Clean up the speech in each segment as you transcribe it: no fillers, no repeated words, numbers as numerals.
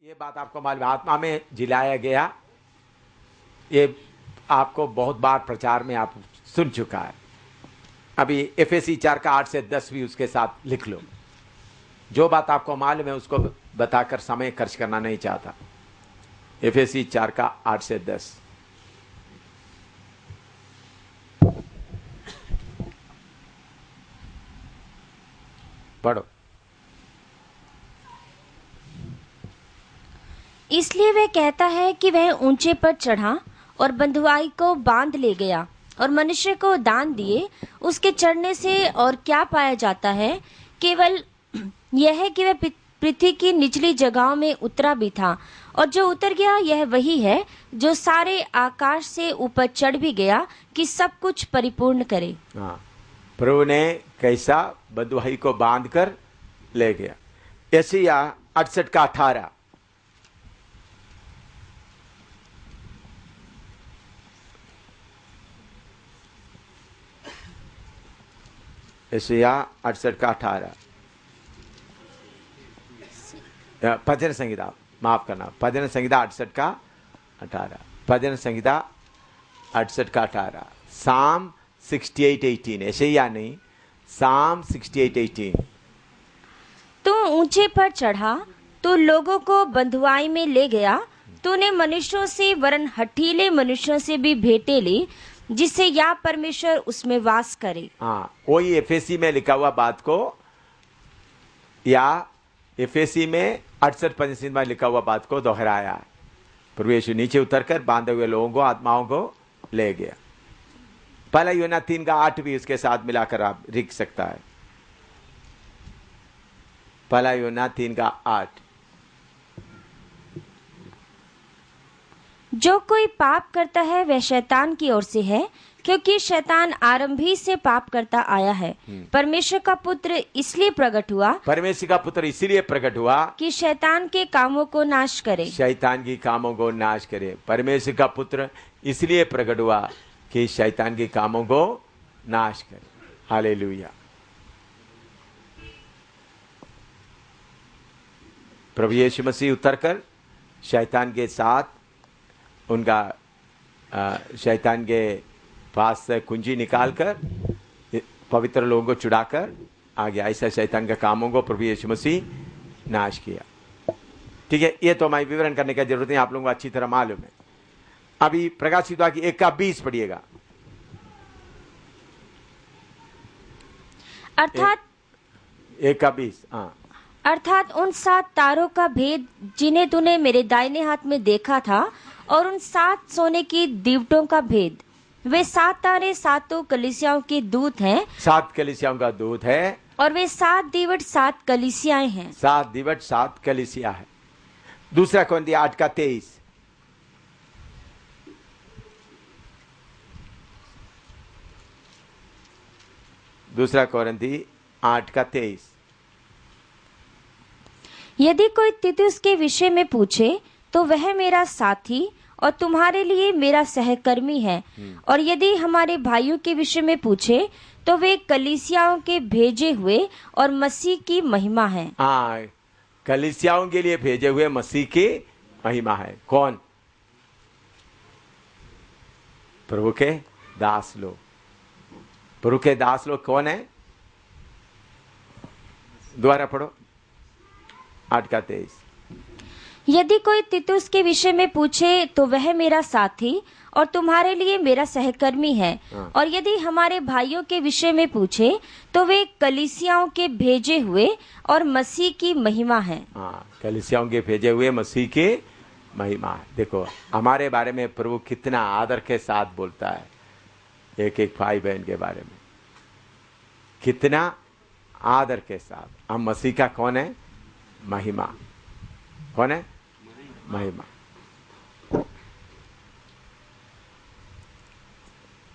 ये बात आपको मालूम है, आत्मा में जिलाया गया, ये आपको बहुत बार प्रचार में आप सुन चुका है। अभी एफएसी 4 का 8 से 10 भी उसके साथ लिख लो। जो बात आपको मालूम है उसको बताकर समय खर्च करना नहीं चाहता। एफएसी 4 का 8 से 10 पढ़ो। इसलिए वह कहता है कि वह ऊंचे पर चढ़ा और बंधुआई को बांध ले गया और मनुष्य को दान दिए। उसके चढ़ने से और क्या पाया जाता है? केवल यह है कि वह पृथ्वी की निचली जगहों में उतरा भी था, और जो उतर गया यह वही है जो सारे आकाश से ऊपर चढ़ भी गया कि सब कुछ परिपूर्ण करे। हाँ, प्रभु ने कैसा बंधुआई को बांध कर ले गया। यशायाह 68 का 18 यशायाह 68 का 18 भजन संहिता, माफ करना, भजन संहिता 68 का 18, भजन संहिता 68 का 18, साम 68:18, यशायाह नहीं, साम 68:18। तू ऊंचे पर चढ़ा, तू लोगों को बंधुआई में ले गया। तूने मनुष्यों से वरन हठीले मनुष्यों से भी भेंटें ली, जिससे या परमेश्वर उसमें वास करे। हाँ, वही एफएसी में लिखा हुआ बात को, या एफएसी में 68 में लिखा हुआ बात को दोहराया। प्रभु यीशु नीचे उतरकर बांधे हुए लोगों को, आत्माओं को ले गया। पहला यूहन्ना 3 का 8 भी उसके साथ मिलाकर आप लिख सकता है। पहला यूहन्ना 3 का 8। जो कोई पाप करता है वह शैतान की ओर से है, क्योंकि शैतान आरंभ ही से पाप करता आया है। परमेश्वर का पुत्र इसलिए प्रकट हुआ, परमेश्वर का पुत्र इसलिए प्रकट हुआ कि शैतान के कामों को नाश करे। शैतान की कामों को नाश करे। परमेश्वर का पुत्र इसलिए प्रकट हुआ कि शैतान के कामों को नाश करे। हालेलुया। प्रभु यीशु मसीह उतरकर शैतान के साथ उनका शैतान के पास से कुंजी निकालकर पवित्र लोगों को छुड़ाकर आ गया। ऐसा शैतान के कामों को प्रभु यीशु मसीह नाश किया। ठीक है, ये तो मैं विवरण करने की जरूरत नहीं, आप लोगों को अच्छी तरह मालूम है। अभी प्रकाशित वाक्य 1 का 20 पढ़िएगा। अर्थात 1 का 20। हाँ, अर्थात उन 7 तारों का भेद जिन्हें तूने मेरे दाहिने हाथ में देखा था, और उन 7 सोने की दीवटों का भेद। वे 7 तारे 7 कलीसियाओं के दूत हैं। 7 कलीसियाओं का दूत है, और वे 7 दीवट 7 कलीसियाएं हैं। 7 दीवट 7 कलीसिया है। दूसरा कोरिन्थी 8 का 23। दूसरा कोरिन्थी 8 का 23। यदि कोई तीतुस के विषय में पूछे तो वह मेरा साथी और तुम्हारे लिए मेरा सहकर्मी है, और यदि हमारे भाइयों के विषय में पूछे तो वे कलीसियाओं के भेजे हुए और मसीह की महिमा है। हाँ, कलीसियाओं के लिए भेजे हुए मसीह की महिमा है। कौन? प्रभु के दास लोग। प्रभु के दास लोग कौन है? दोबारा पढ़ो, 8 का 23। यदि कोई तीतुस के विषय में पूछे तो वह मेरा साथी और तुम्हारे लिए मेरा सहकर्मी है, और यदि हमारे भाइयों के विषय में पूछे तो वे कलीसियाओं के भेजे हुए और मसीह की महिमा है। हाँ, कलीसियाओं के भेजे हुए मसीह की महिमा है। देखो हमारे बारे में प्रभु कितना आदर के साथ बोलता है, एक एक भाई बहन के बारे में कितना आदर के साथ। हम मसीह का कौन है? महिमा। कौन है? महिमा।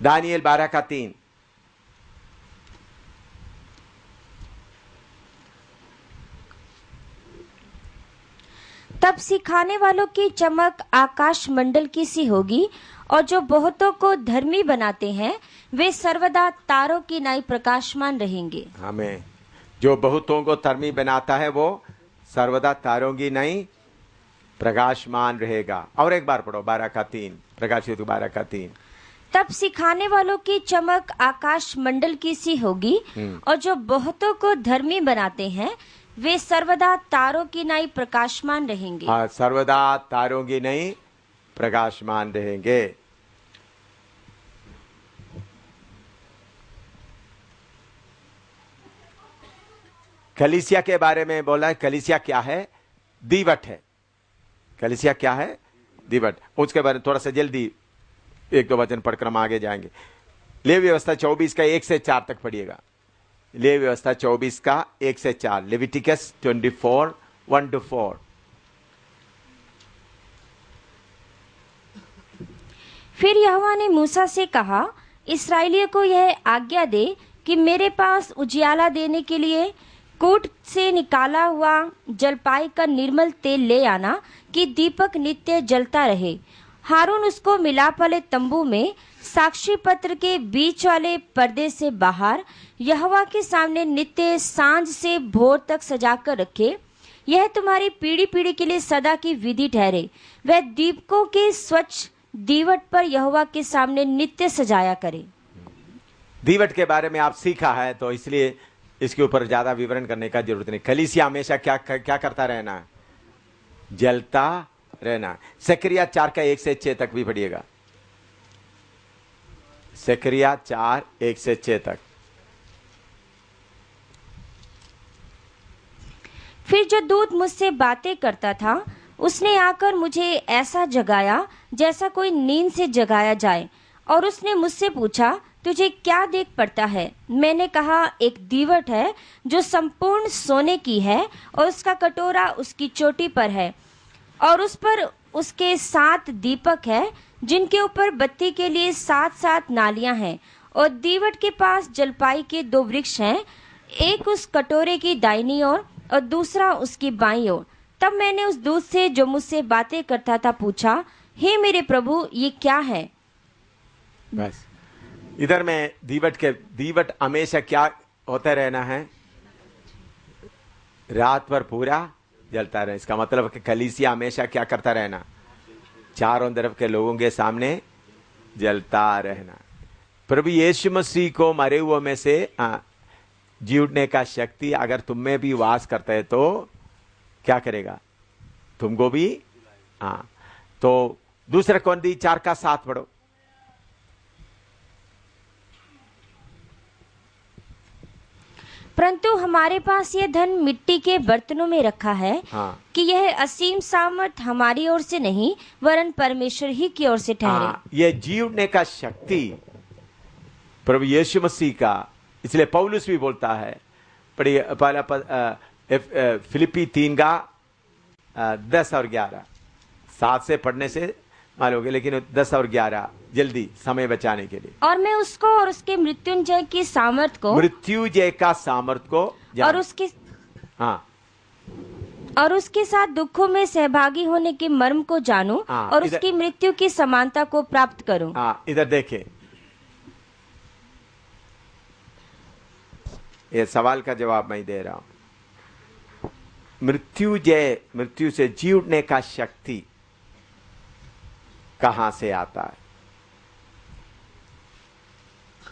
दानिएल 12 का 3। तब सिखाने वालों की चमक आकाश मंडल की सी होगी, और जो बहुतों को धर्मी बनाते हैं वे सर्वदा तारों की नाई प्रकाशमान रहेंगे। हमें जो बहुतों को धर्मी बनाता है वो सर्वदा तारों की नहीं प्रकाशमान रहेगा। और एक बार पढ़ो 12 का 3, प्रकाशित 12 का 3। तब सिखाने वालों की चमक आकाश मंडल की सी होगी, और जो बहुतों को धर्मी बनाते हैं वे सर्वदा तारों की नाई प्रकाशमान रहेंगे। हाँ, सर्वदा तारों की नहीं प्रकाशमान रहेंगे। कलीसिया के बारे में बोला है, कलीसिया क्या है? दीवट है। कलीसिया क्या है? दीवट। उसके बारे में थोड़ा सा जल्दी 1-2 वचन पढ़कर हम आगे जाएंगे। लेवी व्यवस्था 24 का 1 से 4 तक पढ़िएगा। लेवी व्यवस्था 24 का 1 से 4, लेविटिकस 24 1-4। फिर यहोवा ने मूसा से कहा, इस्राएलियों को यह आज्ञा दे कि मेरे पास उजियाला देने के लिए कूट से निकाला हुआ जलपाई का निर्मल तेल ले आना, कि दीपक नित्य जलता रहे। हारून उसको मिलाप वाले तंबू में साक्षी पत्र के बीच वाले पर्दे से बाहर यहोवा के सामने नित्य सांझ से भोर तक सजाकर रखे। यह तुम्हारी पीढ़ी पीढ़ी के लिए सदा की विधि ठहरे। वह दीपकों के स्वच्छ दीवट पर यहोवा के सामने नित्य सजाया करे। दीवट के बारे में आप सीखा है, तो इसलिए इसके ऊपर ज्यादा विवरण करने का जरूरत नहीं। कलीसिया हमेशा क्या करता रहना है? जलता रहना। जकरिया 4 का 1 से 6 तक भी पढ़िएगा। जकरिया 4 1 से 6 तक। फिर जो दूत मुझसे बातें करता था उसने आकर मुझे ऐसा जगाया जैसा कोई नींद से जगाया जाए, और उसने मुझसे पूछा, तुझे क्या देख पड़ता है? मैंने कहा, एक दीवट है जो संपूर्ण सोने की है, और उसका कटोरा उसकी चोटी पर है, और उस पर उसके 7 दीपक है, जिनके ऊपर बत्ती के लिए 7-7 नालियां हैं। और दीवट के पास जलपाई के 2 वृक्ष हैं, एक उस कटोरे की दाहिनी ओर और दूसरा उसकी बाईं ओर। तब मैंने उस दूत से जो मुझसे बातें करता था पूछा, हे मेरे प्रभु, ये क्या है? बस इधर में दीवट हमेशा क्या होता रहना है? रात भर पूरा जलता रहना। इसका मतलब कि कलीसिया हमेशा क्या करता रहना? चारों तरफ के लोगों के सामने जलता रहना। प्रभु यीशु मसीह को मरे हुए में से जी उठने का शक्ति अगर तुम में भी वास करता है तो क्या करेगा? तुमको भी। तो दूसरा कौंदी 4 का 7 पढ़ो। परंतु हमारे पास यह धन मिट्टी के बर्तनों में रखा है, कि यह असीम सामर्थ हमारी ओर से नहीं वरन परमेश्वर ही की ओर से ठहरे। यह जी उठने का शक्ति प्रभु यीशु मसीह का। इसलिए पौलुस भी बोलता है, पढ़िए पहला फिलिपी 3 का 10 और 11। 7 से पढ़ने से मालूम होगा, लेकिन 10 और 11 जल्दी समय बचाने के लिए। और मैं उसको और उसके मृत्युंजय की सामर्थ को, मृत्युंजय का सामर्थ को और उसके साथ दुखों में सहभागी होने के मर्म को जानूं, और उसकी मृत्यु की समानता को प्राप्त करूं। इधर देखें, ये सवाल का जवाब मैं दे रहा हूं। मृत्यु से जी उठने का शक्ति कहां से आता है?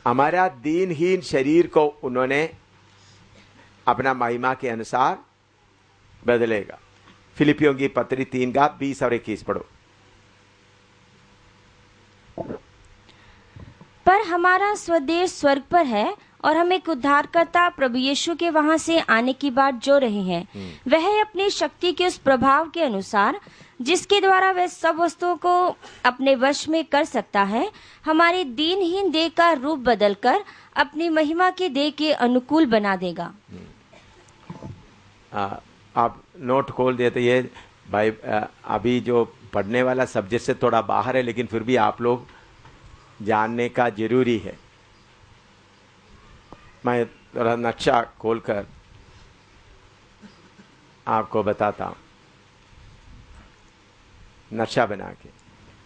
हमारा दीनहीन शरीर को उन्होंने अपना महिमा के अनुसार बदलेगा। फिलिपियों की पत्री 3 का 20 और 21 पढ़ो। पर हमारा स्वदेश स्वर्ग पर है, और हम एक उद्धारकर्ता प्रभु यीशु के वहां से आने की बाट जो रहे हैं। वह अपनी शक्ति के उस प्रभाव के अनुसार जिसके द्वारा वह सब वस्तुओं को अपने वश में कर सकता है, हमारी दीनहीन देह का रूप बदलकर अपनी महिमा के देह के अनुकूल बना देगा। आप नोट खोल देते ये भाई, अभी जो पढ़ने वाला सब्जेक्ट से थोड़ा बाहर है, लेकिन फिर भी आप लोग जानने का जरूरी है। मैं थोड़ा नक्शा खोलकर आपको बताता हूं। नक्शा बना के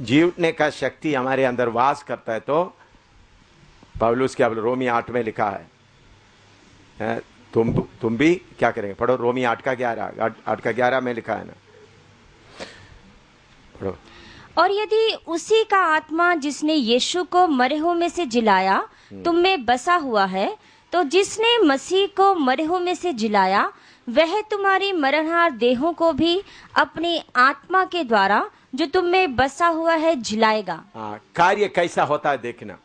जी उठने का शक्ति हमारे अंदर वास करता है, तो पौलुस के रोमी 8 में लिखा है, तुम भी क्या करेंगे? पढ़ो रोमी 8 का 11 में लिखा है ना। पढ़ो। और यदि उसी का आत्मा जिसने यीशु को मरे हुओं में से जिलाया तुम में बसा हुआ है, तो जिसने मसीह को मरे हुओं में से जिलाया वह तुम्हारी मरणहार देहों को भी अपनी आत्मा के द्वारा जो तुम में बसा हुआ है जिलाएगा। हाँ, कार्य कैसा होता है देखना।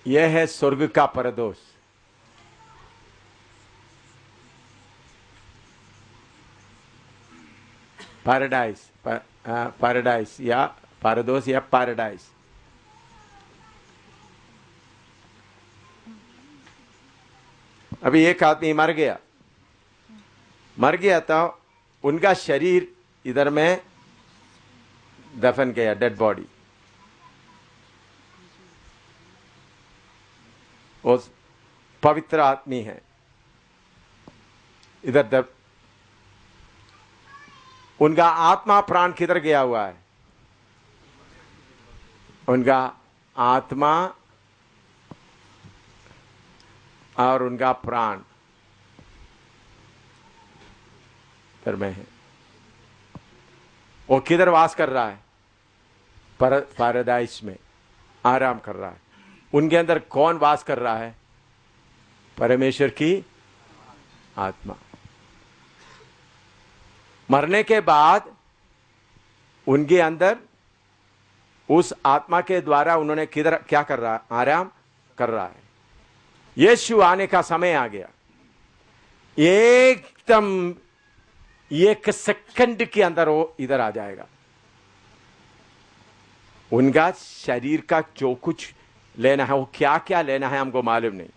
यह है स्वर्ग का परदोष। पैराडाइस या परदोष या पैराडाइस। अभी एक आदमी मर गया तो उनका शरीर इधर में दफन किया, डेड बॉडी। वो पवित्र आदमी है, इधर उनका आत्मा प्राण किधर गया हुआ है? उनका आत्मा और उनका प्राण इधर में है। वो किधर वास कर रहा है? पैराडाइस में आराम कर रहा है। उनके अंदर कौन वास कर रहा है? परमेश्वर की आत्मा। मरने के बाद उनके अंदर उस आत्मा के द्वारा उन्होंने किधर क्या कर रहा है? आराम कर रहा है। यीशु आने का समय आ गया, एकदम 1 सेकंड के अंदर वो इधर आ जाएगा। उनका शरीर का जो कुछ लेना है, वो क्या क्या लेना है हमको मालूम नहीं।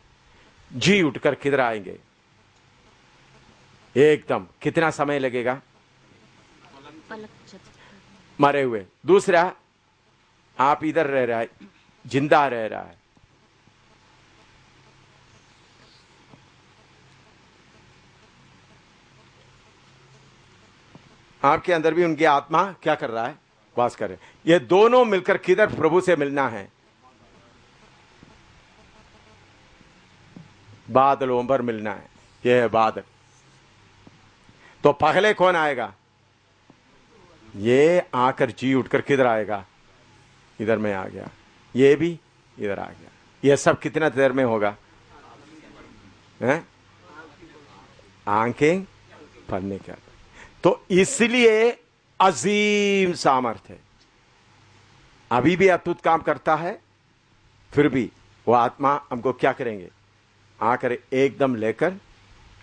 जी उठकर किधर आएंगे? एकदम कितना समय लगेगा? मरे हुए। दूसरा, आप इधर रह रहा है, जिंदा रह रहा है। आपके अंदर भी उनकी आत्मा क्या कर रहा है? वास कर रहे। ये दोनों मिलकर किधर प्रभु से मिलना है? बादलों पर मिलना है। यह है बादल। तो पहले कौन आएगा? ये आकर जी उठकर किधर आएगा? इधर में आ गया। ये भी इधर आ गया। यह सब कितना देर में होगा? आंखें पढ़ने का। तो इसलिए अजीम सामर्थ्य है। अभी भी अद्भुत काम करता है। फिर भी वो आत्मा हमको क्या करेंगे? आकर एकदम लेकर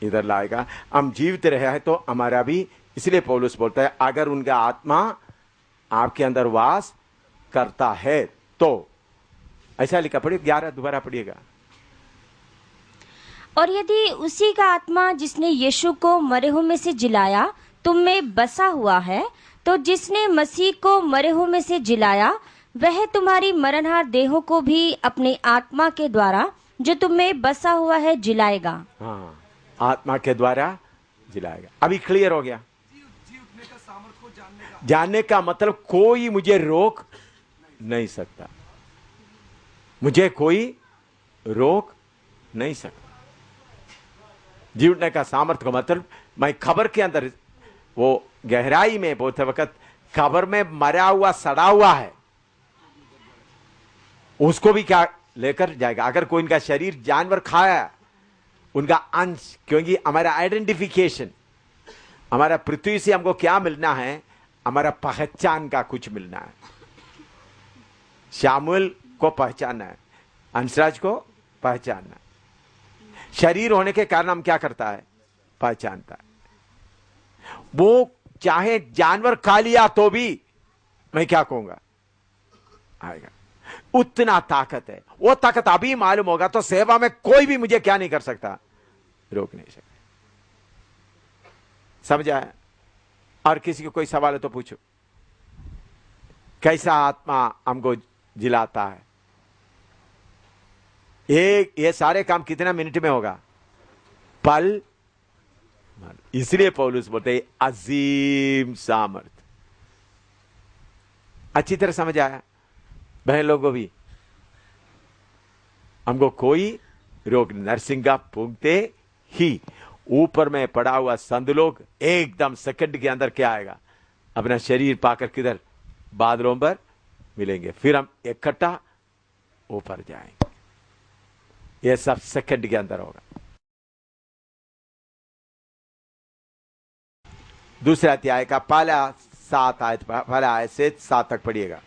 इधर लाएगा। हम जीवित रहे हैं तो हमारा भी, इसलिए पौलुस बोलता है अगर उनका आत्मा आपके अंदर वास करता है तो, ऐसा लिखा। पढ़िए 11 दोबारा पढ़िएगा। और यदि उसी का आत्मा जिसने यीशु को मरे हुओं में से जिलाया तुम में बसा हुआ है, तो जिसने मसीह को मरे हुओं में से जिलाया वह तुम्हारी मरणहार देहों को भी अपने आत्मा के द्वारा जो तुम में बसा हुआ है जिलाएगा। हाँ, आत्मा के द्वारा जिलाएगा। अभी क्लियर हो गया? जानने का मतलब कोई मुझे रोक नहीं सकता। मुझे कोई रोक नहीं सकता। जी उठने का सामर्थ्य का मतलब, मैं खबर के अंदर, वो गहराई में बोलते वक्त खबर में मरा हुआ सड़ा हुआ है, उसको भी क्या लेकर जाएगा। अगर कोई इनका शरीर जानवर खाया, उनका अंश, क्योंकि हमारा आइडेंटिफिकेशन, हमारा पृथ्वी से हमको क्या मिलना है? हमारा पहचान का कुछ मिलना है। शामुएल को पहचानना है, अंशराज को पहचानना है। शरीर होने के कारण हम क्या करता है? पहचानता है। वो चाहे जानवर खा लिया तो भी मैं क्या कहूंगा? आएगा। उतना ताकत है। वो ताकत अभी मालूम होगा तो सेवा में कोई भी मुझे क्या नहीं कर सकता? रोक नहीं सकता। समझा? और किसी को कोई सवाल है तो पूछो। कैसा आत्मा हमको जिलाता है? ये सारे काम कितना मिनट में होगा? पल। इसलिए पौलुस बोलते हैं अजीम सामर्थ। अच्छी तरह समझ आया बहन लोगों भी? हमको कोई रोग, नरसिंगा पूंगते ही ऊपर में पड़ा हुआ संत लोग एकदम सेकंड के अंदर क्या आएगा? अपना शरीर पाकर किधर, बादलों पर मिलेंगे, फिर हम इकट्ठा ऊपर जाएंगे। यह सब सेकंड के अंदर होगा। दूसरे अध्याय का पहला 7 आयत, पहला आयत से 7 तक पढ़िएगा।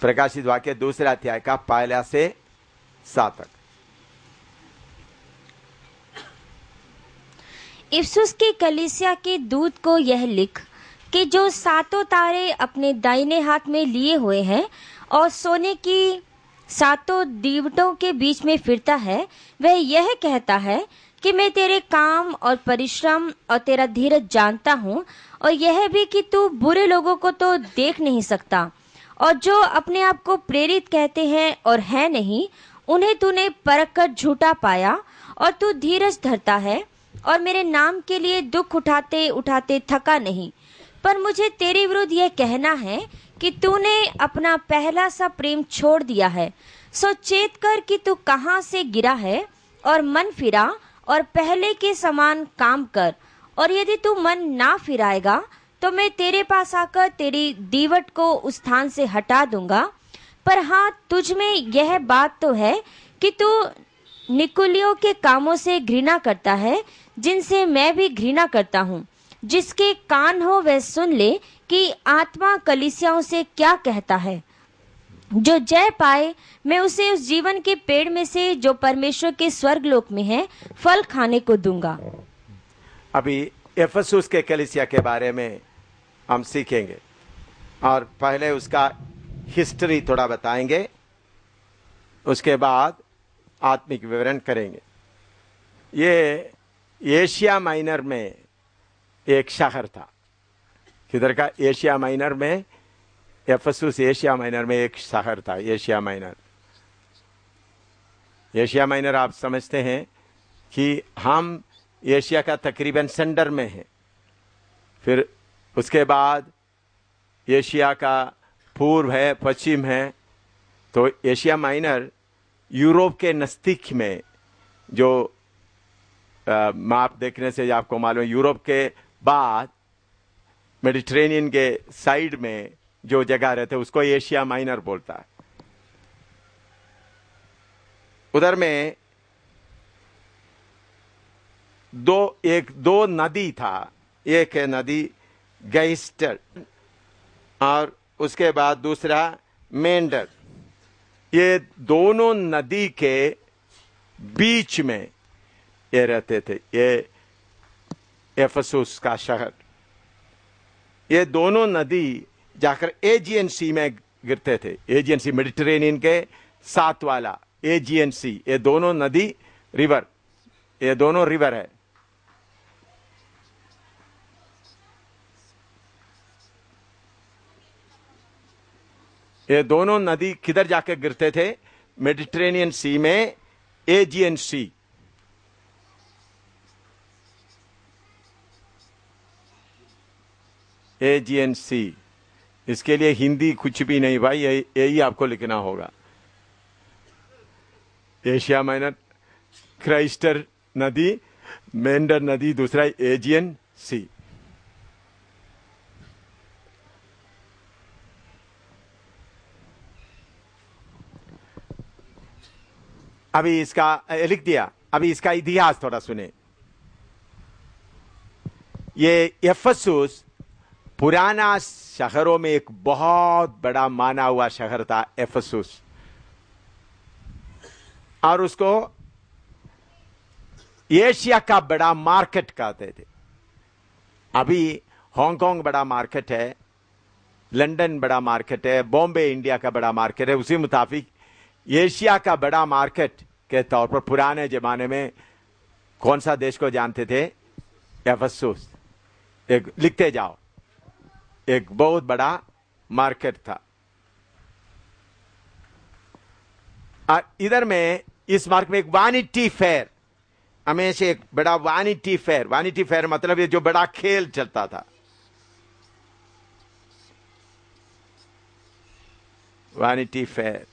प्रकाशित वाक्य दूसरे अध्याय का पहला से 7 तक। इफिसुस की कलीसिया के दूत को यह लिख कि जो 7 तारे अपने दाहिने हाथ में लिए हुए हैं और सोने की 7 दीवटों के बीच में फिरता है, वह यह कहता है कि मैं तेरे काम और परिश्रम और तेरा धीरज जानता हूँ, और यह भी कि तू बुरे लोगों को तो देख नहीं सकता, और जो अपने आप को प्रेरित कहते हैं और है नहीं, उन्हें तूने परख कर झूठा पाया, और तू धीरज धरता है और मेरे नाम के लिए दुख उठाते उठाते थका नहीं। पर मुझे तेरे विरुद्ध यह कहना है कि तूने अपना पहला सा प्रेम छोड़ दिया है। सो चेत कर कि तू कहाँ से गिरा है, और मन फिरा और पहले के समान काम कर। और यदि तू मन ना फिराएगा तो मैं तेरे पास आकर तेरी दीवट को उस स्थान से हटा दूंगा। पर हाँ, तुझ में यह बात तो है कि तू निकुलियों के कामों से घृणा करता है, जिनसे मैं भी घृणा करता हूँ। जिसके कान हो वह सुन ले कि आत्मा कलीसियाओं से क्या कहता है। जो जय पाए, मैं उसे उस जीवन के पेड़ में से जो परमेश्वर के स्वर्गलोक में है फल खाने को दूंगा। अभी इफिसुस के कलीसिया के बारे में हम सीखेंगे, और पहले उसका हिस्ट्री थोड़ा बताएंगे, उसके बाद आत्मिक विवरण करेंगे। ये एशिया माइनर में एक शहर था। किधर का? एशिया माइनर में, इफिसुस एशिया माइनर में एक शहर था। एशिया माइनर, एशिया माइनर आप समझते हैं कि हम एशिया का तकरीबन सेंटर में हैं। फिर उसके बाद एशिया का पूर्व है, पश्चिम है। तो एशिया माइनर यूरोप के नज़दीक में, जो मैप देखने से आपको मालूम है, यूरोप के बाद मेडिटेरेनियन के साइड में जो जगह रहते हैं उसको एशिया माइनर बोलता है। उधर में दो नदी था। एक है नदी गैस्टर, और उसके बाद दूसरा मेंडर। ये दोनों नदी के बीच में ये रहते थे, ये इफिसुस का शहर। ये दोनों नदी जाकर एजियन सी में गिरते थे। एजियन सी, मेडिटेरेनियन के साथ वाला एजियन सी, ये दोनों नदी रिवर, ये दोनों रिवर है। ये दोनों नदी किधर जाकर गिरते थे? मेडिटेरेनियन सी में, एजियन सी। एजियन सी, इसके लिए हिंदी कुछ भी नहीं भाई, यही आपको लिखना होगा। एशिया माइनर, क्राइस्टर नदी, मेंडर नदी, दूसरा एजियन सी। अभी इसका लिख दिया। अभी इसका इतिहास थोड़ा सुने। ये इफिसुस पुराना शहरों में एक बहुत बड़ा माना हुआ शहर था इफिसुस, और उसको एशिया का बड़ा मार्केट कहते थे। अभी हांगकांग बड़ा मार्केट है, लंदन बड़ा मार्केट है, बॉम्बे इंडिया का बड़ा मार्केट है। उसी मुताबिक एशिया का बड़ा मार्केट के तौर पर पुराने जमाने में कौन सा देश को जानते थे? इफिसुस। एक लिखते जाओ, एक बहुत बड़ा मार्केट था। इधर में इस मार्केट में एक वानिटी फेयर, हमेशा एक बड़ा वानिटी फेयर। वानिटी फेयर मतलब ये जो बड़ा खेल चलता था। वानिटी फेयर,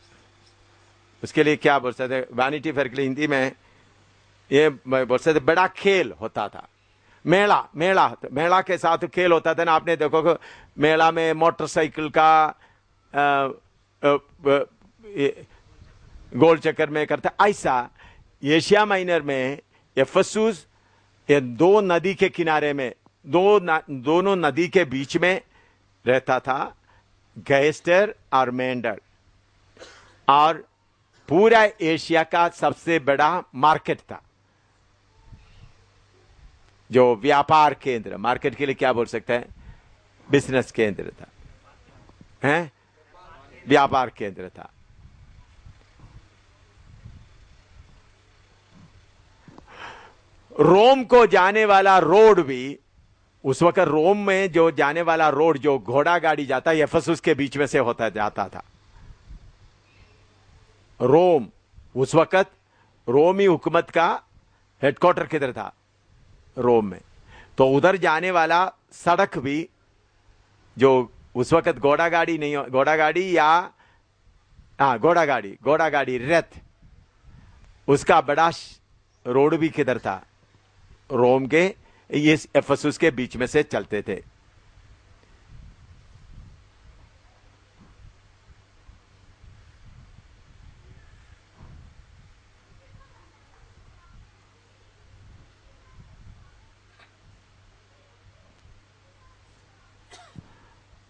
उसके लिए क्या बोल सकते? वानिटी फेयर के लिए हिंदी में ये बोल सकते बड़ा खेल होता था। मेला मेला मेला के साथ खेल होता था ना। आपने देखो कि मेला में मोटरसाइकिल का अ, गोल चक्कर में करता, ऐसा एशिया माइनर में एफेसुस ये दो नदी के किनारे में दोनों नदी के बीच में रहता था गैस्टर और मेंडर, और पूरा एशिया का सबसे बड़ा मार्केट था, जो व्यापार केंद्र, मार्केट के लिए क्या बोल सकते हैं, बिजनेस केंद्र था, हैं, व्यापार केंद्र था। रोम को जाने वाला रोड भी उस वक्त, रोम में जो जाने वाला रोड जो घोड़ा गाड़ी जाता है एफेसुस के बीच में से होता जाता था। रोम उस वक्त रोमी हुकूमत का हेडक्वार्टर किधर था, रोम में। तो उधर जाने वाला सड़क भी, जो उस वक्त घोड़ा गाड़ी नहीं, घोड़ा गाड़ी या घोड़ा गाड़ी रथ, उसका बड़ा रोड भी किधर था, रोम के ये एफेसुस के बीच में से चलते थे।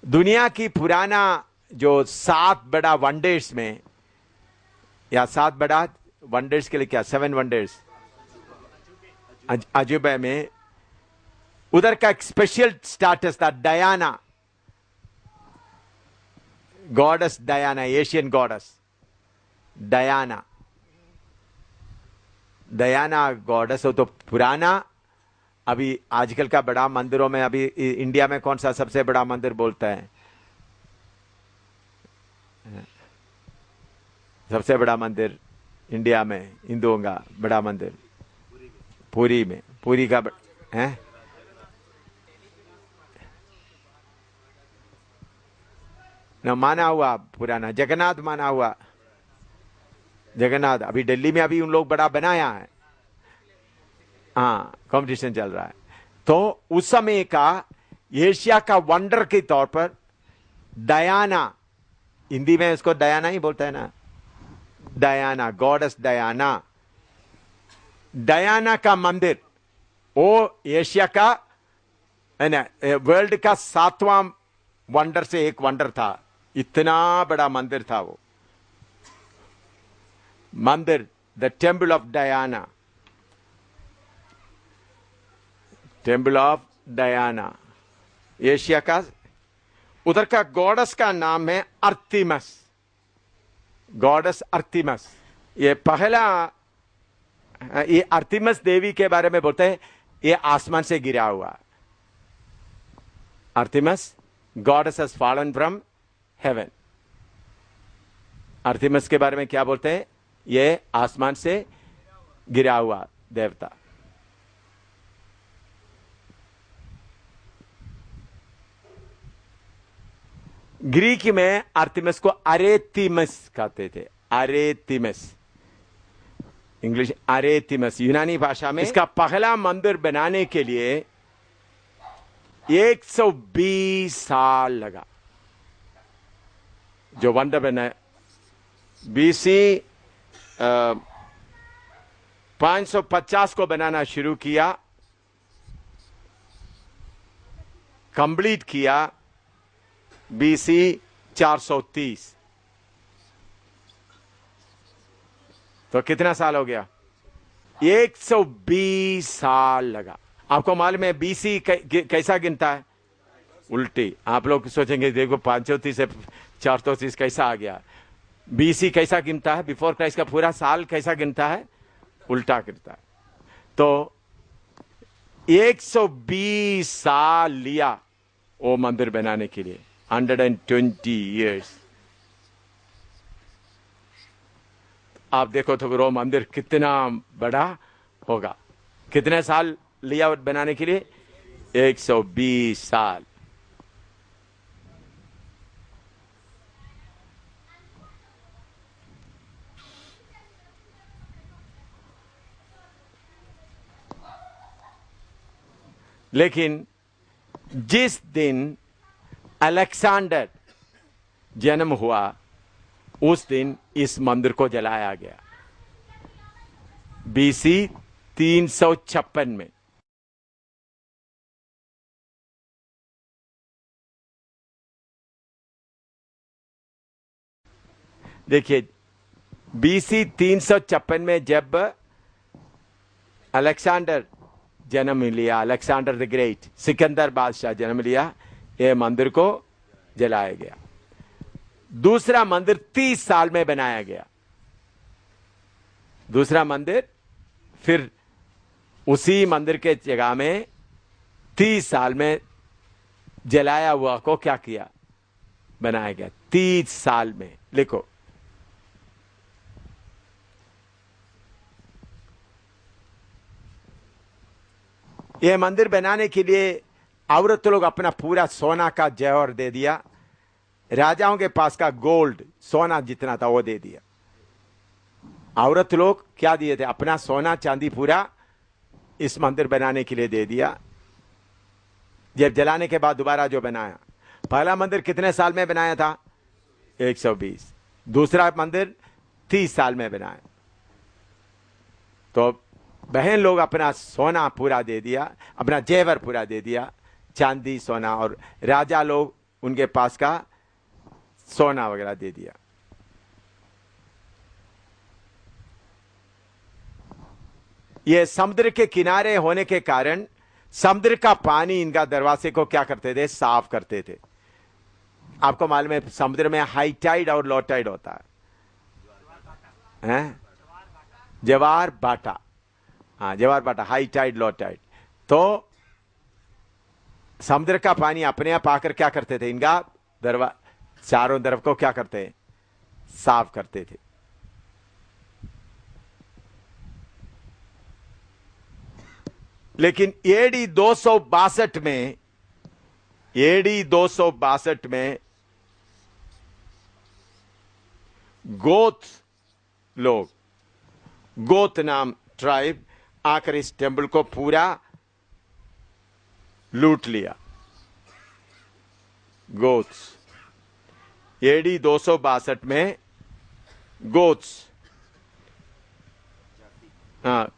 दुनिया की पुराना जो 7 बड़ा वंडर्स में, या 7 बड़ा वंडर्स के लिए क्या, 7 वंडर्स अजूबे में, उधर का एक स्पेशल स्टेटस था Diana, goddess Diana, Asian goddess Diana. Diana goddess हो तो पुराना। अभी आजकल का बड़ा मंदिरों में, अभी इंडिया में कौन सा सबसे बड़ा मंदिर बोलता है, सबसे बड़ा मंदिर इंडिया में हिंदुओं का बड़ा मंदिर पुरी में, पुरी का है न, माना हुआ पुराना जगन्नाथ माना हुआ जगन्नाथ। अभी दिल्ली में अभी उन लोग बड़ा बनाया है, हाँ, कंपटीशन चल रहा है। तो उस समय का एशिया का वंडर के तौर पर डायना, हिंदी में इसको डायना ही बोलता है ना, डायना, गॉडेस डायना। डायना का मंदिर वो एशिया का, वर्ल्ड का 7वां वंडर से एक वंडर था। इतना बड़ा मंदिर था वो मंदिर, the temple of Diana, temple of Diana Asia का। उधर का गॉडेस का नाम है अर्तिमस, गॉडेस अर्तिमस। ये पहला, ये अर्तिमस देवी के बारे में बोलते हैं, ये आसमान से गिरा हुआ। Artemis goddess has fallen from heaven. Artemis के बारे में क्या बोलते हैं, ये आसमान से गिरा हुआ देवता। ग्रीक में अर्तिमस को अरेतिमस कहते थे, अरेतिमस, इंग्लिश अरेतिमस। यूनानी भाषा में इसका पहला मंदिर बनाने के लिए 120 साल लगा। जो वंडर बना बीसी 550 को बनाना शुरू किया, कंप्लीट किया बीसी 430। तो कितना साल हो गया, 120 साल लगा। आपको मालूम है बीसी कैसा गिनता है, उल्टी। आप लोग सोचेंगे देखो 530 से 430 कैसा आ गया। बीसी कैसा गिनता है, बिफोर क्राइस्ट का पूरा साल कैसा गिनता है, उल्टा गिनता है। तो 120 साल लिया वो मंदिर बनाने के लिए, 120 years। आप देखो तो वो मंदिर कितना बड़ा होगा। कितने साल लिया बनाने के लिए, 120 साल। लेकिन जिस दिन अलेक्जेंडर जन्म हुआ उस दिन इस मंदिर को जलाया गया, BC 356 में। देखिए BC 356 में जब अलेक्जेंडर जन्म लिया, अलेक्जेंडर द ग्रेट, सिकंदर बादशाह जन्म लिया, यह मंदिर को जलाया गया। दूसरा मंदिर 30 साल में बनाया गया। दूसरा मंदिर फिर उसी मंदिर के जगह में 30 साल में जलाया हुआ को क्या किया, बनाया गया 30 साल में। लिखो, यह मंदिर बनाने के लिए औरत लोग अपना पूरा सोना का जौहर दे दिया, राजाओं के पास का गोल्ड सोना जितना था वो दे दिया। औरत लोग क्या दिए थे, अपना सोना चांदी पूरा इस मंदिर बनाने के लिए दे दिया। जब जलाने के बाद दोबारा जो बनाया, पहला मंदिर कितने साल में बनाया था, 120। दूसरा मंदिर 30 साल में बनाया। तो बहन लोग अपना सोना पूरा दे दिया, अपना जेवर पूरा दे दिया, चांदी सोना, और राजा लोग उनके पास का सोना वगैरह दे दिया। ये समुद्र के किनारे होने के कारण समुद्र का पानी इनका दरवाजे को क्या करते थे, साफ करते थे। आपको मालूम है समुद्र में हाई टाइड और लो टाइड होता है, जवार बाटा, हाँ जवार बाटा, हाई टाइड लो टाइड। तो समुद्र का पानी अपने आप आकर क्या करते थे, इनका चारों तरफ को क्या करते हैं, साफ करते थे। लेकिन AD 262 में, AD 262 में गोत लोग, गोत नाम ट्राइब आकर इस टेंपल को पूरा लूट लिया। गोत्स, AD 262 में गोत्स, हाँ,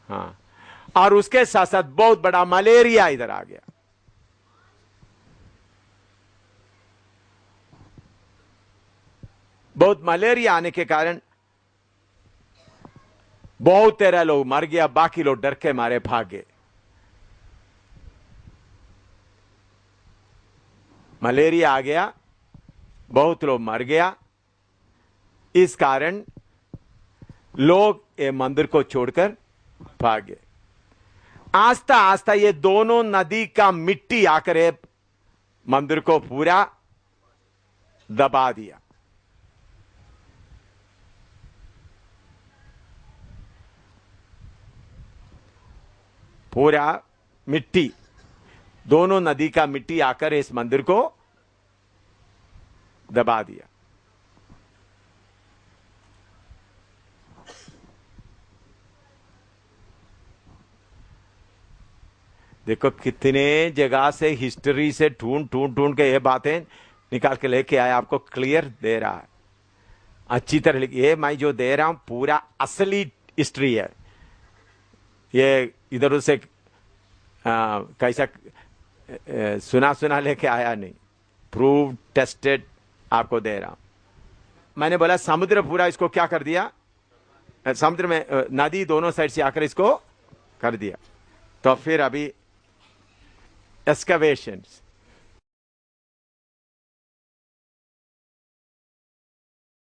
हाँ, और उसके साथ साथ बहुत बड़ा मलेरिया इधर आ गया। बहुत मलेरिया आने के कारण बहुत तेरह लोग मर गया, बाकी लोग डर के मारे भाग गए। मलेरिया आ गया, बहुत लोग मर गया। इस कारण लोग ये मंदिर को छोड़कर भाग गए। आस्ता आस्ता ये दोनों नदी का मिट्टी आकर मंदिर को पूरा दबा दिया। पूरा मिट्टी, दोनों नदी का मिट्टी आकर इस मंदिर को दबा दिया। देखो कितने जगह से हिस्ट्री से ढूंढ ढूंढ ढूंढ के ये बातें निकाल के लेके आया, आपको क्लियर दे रहा है अच्छी तरह। ये मैं जो दे रहा हूं पूरा असली हिस्ट्री है, ये इधर उधर से कैसा सुना सुना लेके आया नहीं, प्रूव टेस्टेड आपको दे रहा हूं। मैंने बोला समुद्र पूरा इसको क्या कर दिया, समुद्र में नदी दोनों साइड से आकर इसको कर दिया। तो फिर अभी एक्सकवेशंस,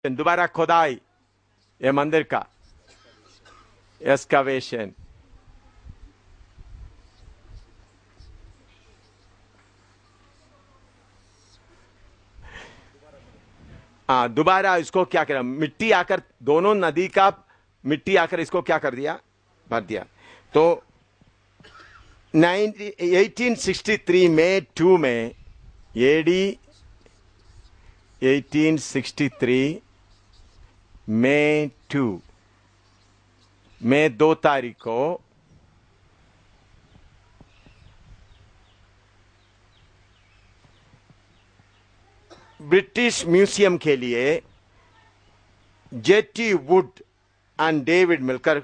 दोबारा खुदाई ये मंदिर का एक्सकवेशन, दोबारा इसको क्या करा, मिट्टी आकर दोनों नदी का मिट्टी आकर इसको क्या कर दिया, भर दिया। तो 1863 में 2 में AD 1863 में 2 मई 2 तारीख को ब्रिटिश म्यूजियम के लिए जेटी वुड एंड डेविड मिलकर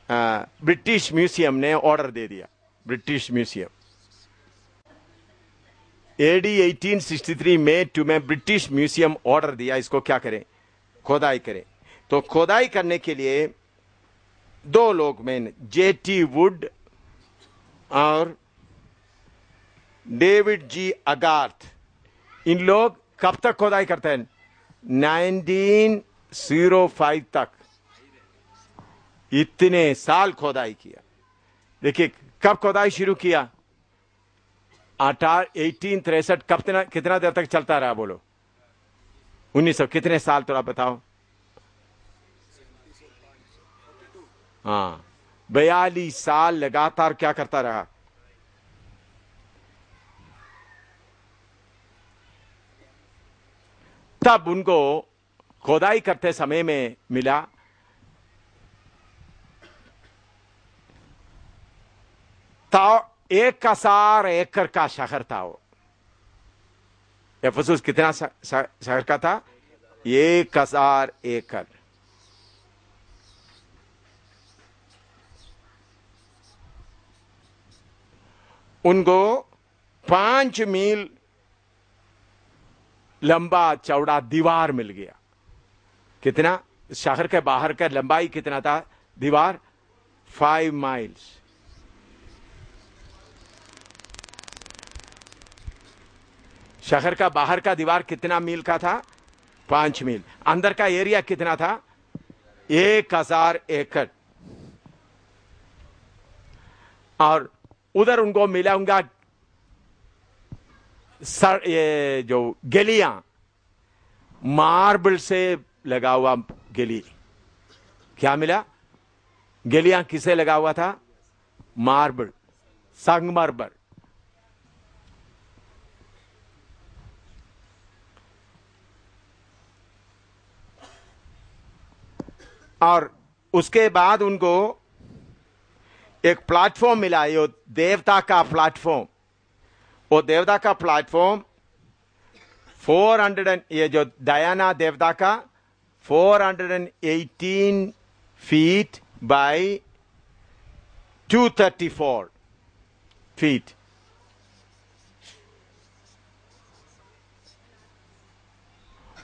ब्रिटिश म्यूजियम ने ऑर्डर दे दिया। ब्रिटिश म्यूजियम एडी 1863 में ब्रिटिश म्यूजियम ऑर्डर दिया, इसको क्या करें, खोदाई करें। तो खोदाई करने के लिए 2 लोग मेन, जेटी वुड और डेविड जी अगार्थ, इन लोग कब तक खोदाई करते हैं, 1905 तक, इतने साल खोदाई किया। देखिए कब खोदाई शुरू किया, 1863, कब कितना देर तक चलता रहा, बोलो 1900, कितने साल, तो आप बताओ। हाँ, 42 साल लगातार क्या करता रहा। तब उनको खोदाई करते समय में मिला 1000 एकड़ का शहर था वो। एफेसुस कितना शहर का था, 1000 एकड़। उनको 5 मील लंबा चौड़ा दीवार मिल गया। कितना, शहर के बाहर का लंबाई कितना था दीवार, 5 माइल्स। शहर का बाहर का दीवार कितना मील का था, 5 मील। अंदर का एरिया कितना था, 1000 एकड़। और उधर उनको मिला उनका ये जो गलियां, मार्बल से लगा हुआ गली। क्या मिला, गलियां किसे लगा हुआ था, मार्बल, संगमरमर। और उसके बाद उनको एक प्लेटफॉर्म मिला, ये देवता का प्लेटफॉर्म। वो देवता का प्लेटफॉर्म 400, ये जो डायना देवता का 418 फीट बाय 234 फीट।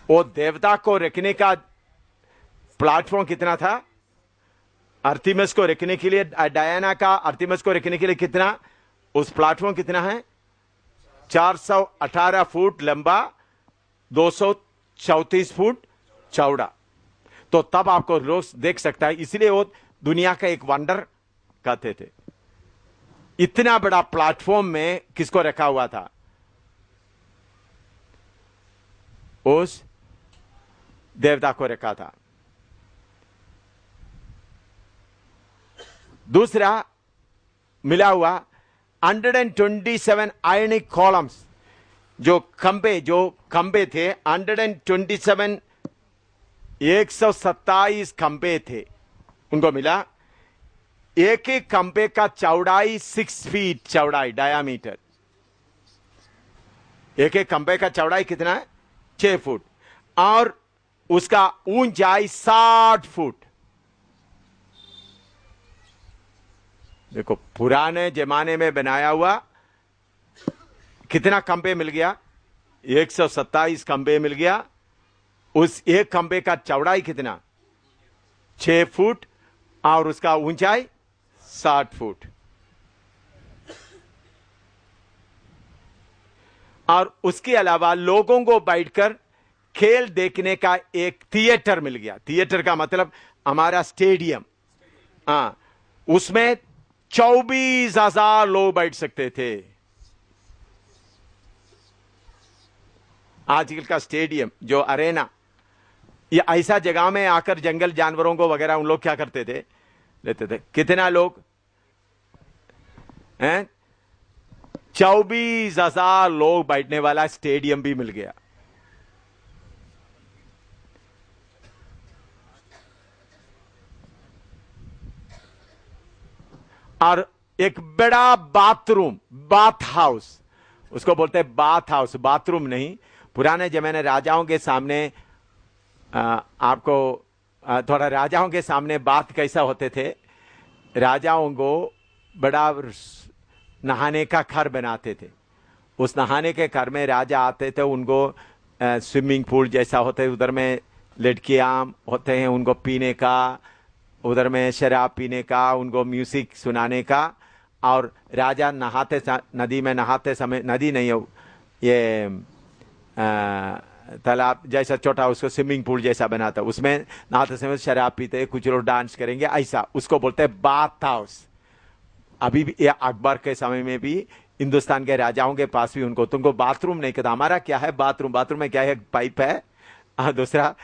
वो देवता को रखने का प्लेटफॉर्म कितना था, आर्टेमिस को रखने के लिए, डायना का आर्टेमिस को रखने के लिए कितना, उस प्लेटफॉर्म कितना है, 418 फुट लंबा, 234 फुट चौड़ा। तो तब आपको रोज देख सकता है, इसलिए वो दुनिया का एक वंडर कहते थे। इतना बड़ा प्लेटफॉर्म में किसको रखा हुआ था, उस देवता को रखा था। दूसरा मिला हुआ 127 आयनिक कॉलम्स, जो खंबे थे 127, 127 खंबे थे उनको मिला। एक एक खंबे का चौड़ाई 6 फीट चौड़ाई, डायामीटर। एक एक खंबे का चौड़ाई कितना है, 6 फुट, और उसका ऊंचाई 60 फुट। देखो पुराने जमाने में बनाया हुआ कितना खंबे मिल गया, 127 खंबे मिल गया। उस एक खंबे का चौड़ाई कितना, 6 फुट, और उसका ऊंचाई 60 फुट। और उसके अलावा लोगों को बैठकर खेल देखने का एक थिएटर मिल गया। थिएटर का मतलब हमारा स्टेडियम। उसमें 24,000 लोग बैठ सकते थे। आजकल का स्टेडियम जो अरेना, ये ऐसा जगह में आकर जंगल जानवरों को वगैरह उन लोग क्या करते थे, लेते थे। कितना लोग हैं, 24,000 लोग बैठने वाला स्टेडियम भी मिल गया। और एक बड़ा बाथरूम, बाथ हाउस, उसको बोलते हैं बाथ हाउस, बाथरूम नहीं। पुराने जमाने राजाओं के सामने आपको थोड़ा राजाओं के सामने बात कैसा होते थे, राजाओं को बड़ा नहाने का घर बनाते थे। उस नहाने के घर में राजा आते थे, उनको स्विमिंग पूल जैसा होता है, उधर में लड़कियां होते हैं, उनको पीने का, उधर में शराब पीने का, उनको म्यूजिक सुनाने का। और राजा नहाते नदी में नहाते समय, नदी नहीं हो ये तालाब जैसा छोटा, उसको स्विमिंग पूल जैसा बनाता, उसमें नहाते समय शराब पीते, कुछ लोग डांस करेंगे, ऐसा उसको बोलते हैं बाथ हाउस। अभी भी अकबर के समय में भी हिंदुस्तान के राजाओं के पास भी उनको, तुमको बाथरूम नहीं कहता, हमारा क्या है बाथरूम, बाथरूम में क्या है, पाइप है, दूसरा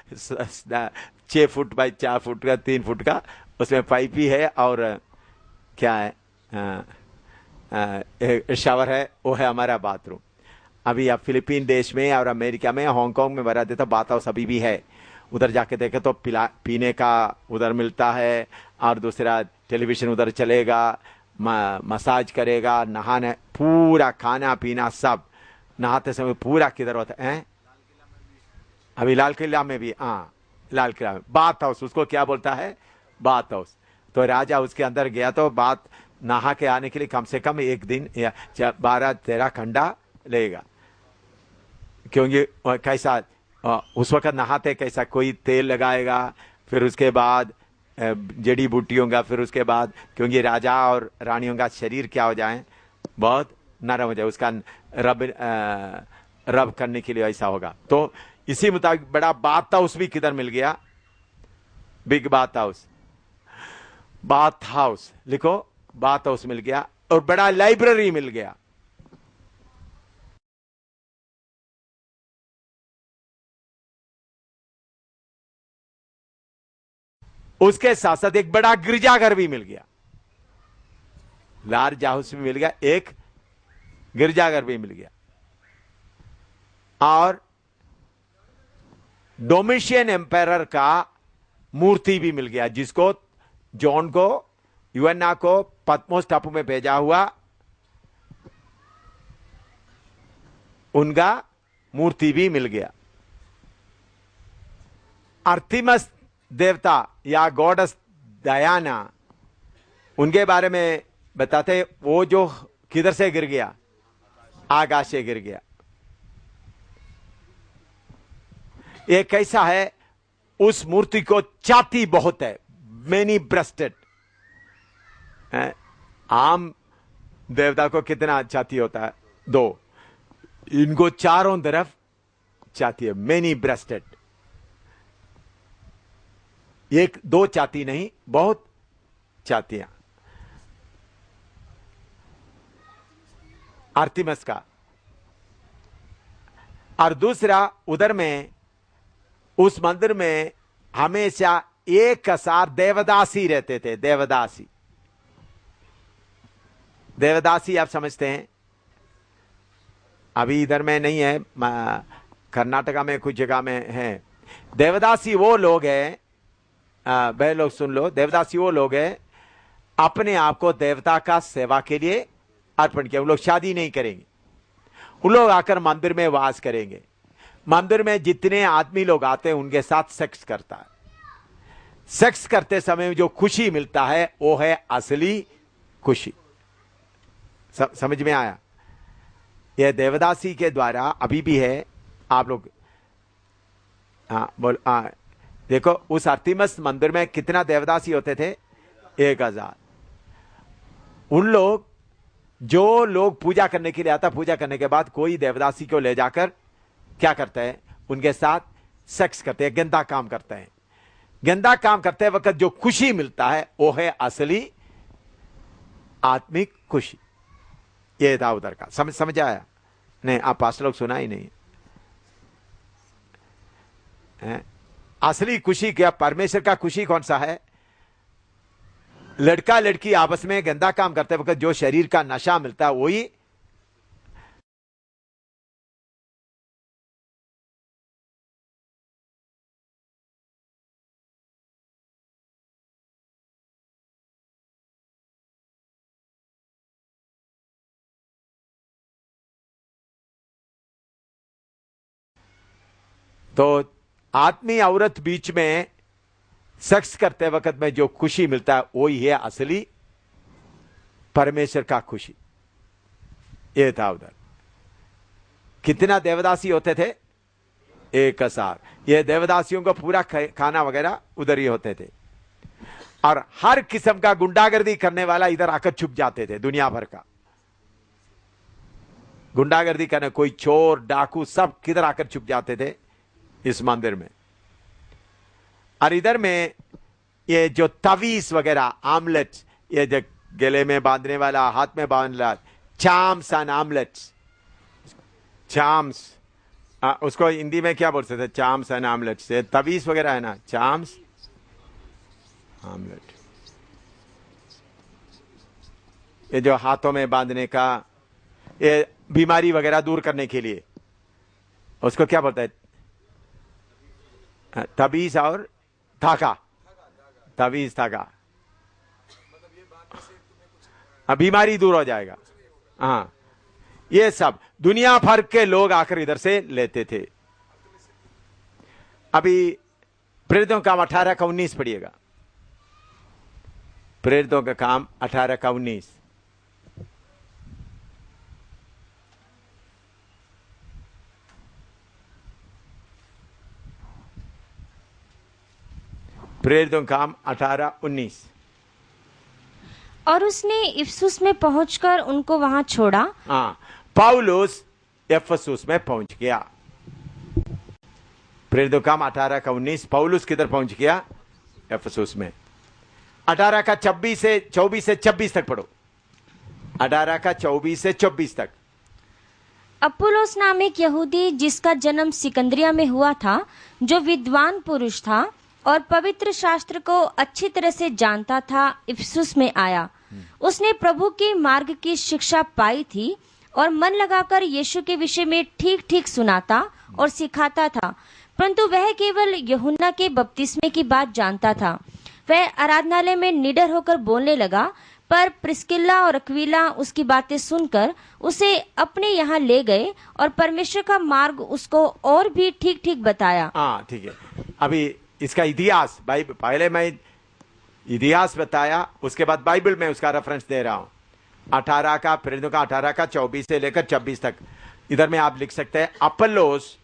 6 फुट बाई 4 फुट का, 3 फुट का, उसमें पाइप ही है, और क्या है, शावर है, वो है हमारा बाथरूम। अभी आप फिलीपीन देश में और अमेरिका में, हांगकांग में बना देता बाथ हाउस अभी भी है। उधर जाके देखे तो पीने का उधर मिलता है, और दूसरा टेलीविजन उधर चलेगा, मसाज करेगा, नहाने, पूरा खाना पीना सब, नहाते समय पूरा किधर होता है। अभी लाल किला में भी, हाँ लाल किला में बाथ हाउस, उसको क्या बोलता है, बाथ हाउस। तो राजा उसके अंदर गया तो बात नहा के आने के लिए कम से कम 1 दिन या 12-13 घंटा लगेगा, क्योंकि कैसा उस वक्त नहाते कैसा, कोई तेल लगाएगा, फिर उसके बाद जड़ी बूटियों का, फिर उसके बाद क्योंकि राजा और रानियों का शरीर क्या हो जाए, बहुत नरम हो जाए, उसका रब करने के लिए ऐसा होगा। तो इसी मुताबिक बड़ा बाथ हाउस भी किधर मिल गया, big bath house, bath house लिखो, बाथ हाउस मिल गया, और बड़ा लाइब्रेरी मिल गया। उसके साथ साथ एक बड़ा गिरजाघर भी मिल गया, लार्ज हाउस भी मिल गया, एक गिरजाघर भी मिल गया, और डोमिशियन एम्पायर का मूर्ति भी मिल गया, जिसको जॉन को, यूएन्ना को पद्मोस टापू में भेजा हुआ, उनका मूर्ति भी मिल गया। आर्थिमस देवता या गॉडस डायना, उनके बारे में बताते, वो जो किधर से गिर गया, आकाश से गिर गया। ये कैसा है, उस मूर्ति को छाती बहुत है, मेनी ब्रेस्टेड। आम देवता को कितना छाती होता है, 2, इनको चारों तरफ छाती है, मेनी ब्रेस्टेड। 1-2 छाती नहीं, बहुत छातियां आर्तिमस का। और दूसरा, उधर में उस मंदिर में हमेशा 1000 देवदासी रहते थे, देवदासी। देवदासी आप समझते हैं, अभी इधर में नहीं है, कर्नाटका में कुछ जगह में है। देवदासी वो लोग हैं, वह लोग सुन लो, देवदासी वो लोग हैं अपने आप को देवता का सेवा के लिए अर्पण किया। वो लोग शादी नहीं करेंगे, उन लोग आकर मंदिर में वास करेंगे, मंदिर में जितने आदमी लोग आते हैं उनके साथ सेक्स करता है। सेक्स करते समय जो खुशी मिलता है वो है असली खुशी। समझ में आया? यह देवदासी के द्वारा अभी भी है। आप लोग देखो, उस आर्तिमस मंदिर में कितना देवदासी होते थे, 1000। उन लोग, जो लोग पूजा करने के लिए आता, पूजा करने के बाद कोई देवदासी को ले जाकर क्या करते हैं, उनके साथ सेक्स करते हैं, गंदा काम करते हैं। गंदा काम करते वक्त जो खुशी मिलता है वो है असली आत्मिक खुशी। ये था उधर का। समझ आया? नहीं, आप पास लोग सुना ही नहीं है? असली खुशी क्या, परमेश्वर का खुशी कौन सा है? लड़का लड़की आपस में गंदा काम करते वक्त जो शरीर का नशा मिलता है वही तो आदमी औरत बीच में सेक्स करते वक्त में जो खुशी मिलता है वही है असली परमेश्वर का खुशी। ये था उधर। कितना देवदासी होते थे? 1000। ये देवदासियों को पूरा खाना वगैरह उधर ही होते थे, और हर किस्म का गुंडागर्दी करने वाला इधर आकर छुप जाते थे। दुनिया भर का गुंडागर्दी करने, कोई चोर डाकू सब किधर आकर छुप जाते थे? इस मंदिर में। और इधर में ये जो तवीज वगैरह, आमलेट्स, ये जो गले में बांधने वाला, हाथ में बांधने वाला, चाम्स एंड आमलेट्स, चाम्स, उसको हिंदी में क्या बोलते थे? चाम्स एंड आमलेट्स। ये तवीज वगैरह है ना, चाम्स आमलेट। ये जो हाथों में बांधने का, ये बीमारी वगैरह दूर करने के लिए, उसको क्या बोलता है? तबीज और धागा, तबीज धागा। बीमारी दूर हो जाएगा। हाँ, ये सब दुनिया भर के लोग आकर इधर से लेते थे। अभी प्रेरितों का काम 18 का 19 पढ़िएगा। प्रेरितों का काम 18 का 19। प्रेरितों का काम 18-19। और उसने इफिसुस में पहुंचकर उनको वहां छोड़ा। हाँ, पौलुस इफिसुस में पहुंच गया। प्रेरितों का काम 18 का 19। पौलुस किधर पहुंच गया? इफिसुस में। 18 का 24 से 26 तक पढ़ो। 18 का 24 से 24 तक। अपुल्लोस नाम एक यहूदी, जिसका जन्म सिकंदरिया में हुआ था, जो विद्वान पुरुष था और पवित्र शास्त्र को अच्छी तरह से जानता था, इफिसुस में आया। उसने प्रभु के मार्ग की शिक्षा पाई थी और मन लगाकर यीशु के विषय में ठीक ठीक सुनाता और सिखाता था। परंतु वह केवल यूहन्ना के बपतिस्मे की बात जानता था। वह आराधनालय में निडर होकर बोलने लगा, पर प्रिस्किल्ला और अक्विला उसकी बातें सुनकर उसे अपने यहाँ ले गए और परमेश्वर का मार्ग उसको और भी ठीक ठीक बताया। हाँ, ठीक है। अभी इसका इतिहास, पहले मैं इतिहास बताया, उसके बाद बाइबल में उसका रेफरेंस दे रहा हूं। 18 का, प्रेरितों का 18 का 24 से लेकर 26 तक। इधर में आप लिख सकते हैं, अपोल्लोस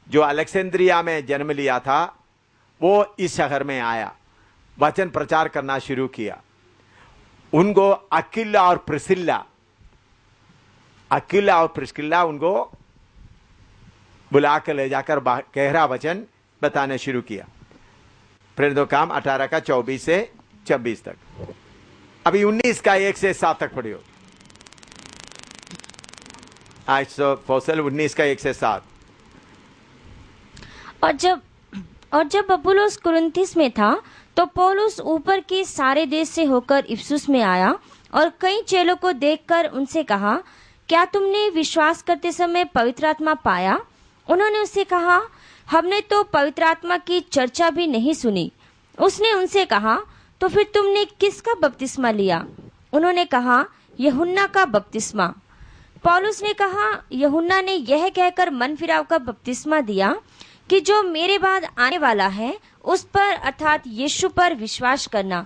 जो अलेक्जेंद्रिया में जन्म लिया था, वो इस शहर में आया, वचन प्रचार करना शुरू किया। उनको अक्विला और प्रिस्किल्ला उनको बुलाकर ले जाकर गहरा वचन बताने शुरू किया। प्रेरितों का काम 18 का 24 से 26 तक। अभी 19 का 1 से 7 तक पढ़ियो। फौसल 19 का 1 से 7। और जब अपुल्लोस कुरिन्थिस में था, तो पौलुस ऊपर के सारे देश से होकर इफिसुस में आया और कई चेलों को देखकर उनसे कहा, क्या तुमने विश्वास करते समय पवित्र आत्मा पाया? उन्होंने उससे कहा, हमने तो पवित्र आत्मा की चर्चा भी नहीं सुनी। उसने उनसे कहा, तो फिर तुमने किसका बपतिस्मा लिया? उन्होंने कहा, यूहन्ना का बपतिस्मा। पौलुस ने कहा, यूहन्ना ने यह कहकर मन फिराव का बपतिस्मा दिया कि जो मेरे बाद आने वाला है उस पर, अर्थात यीशु पर विश्वास करना।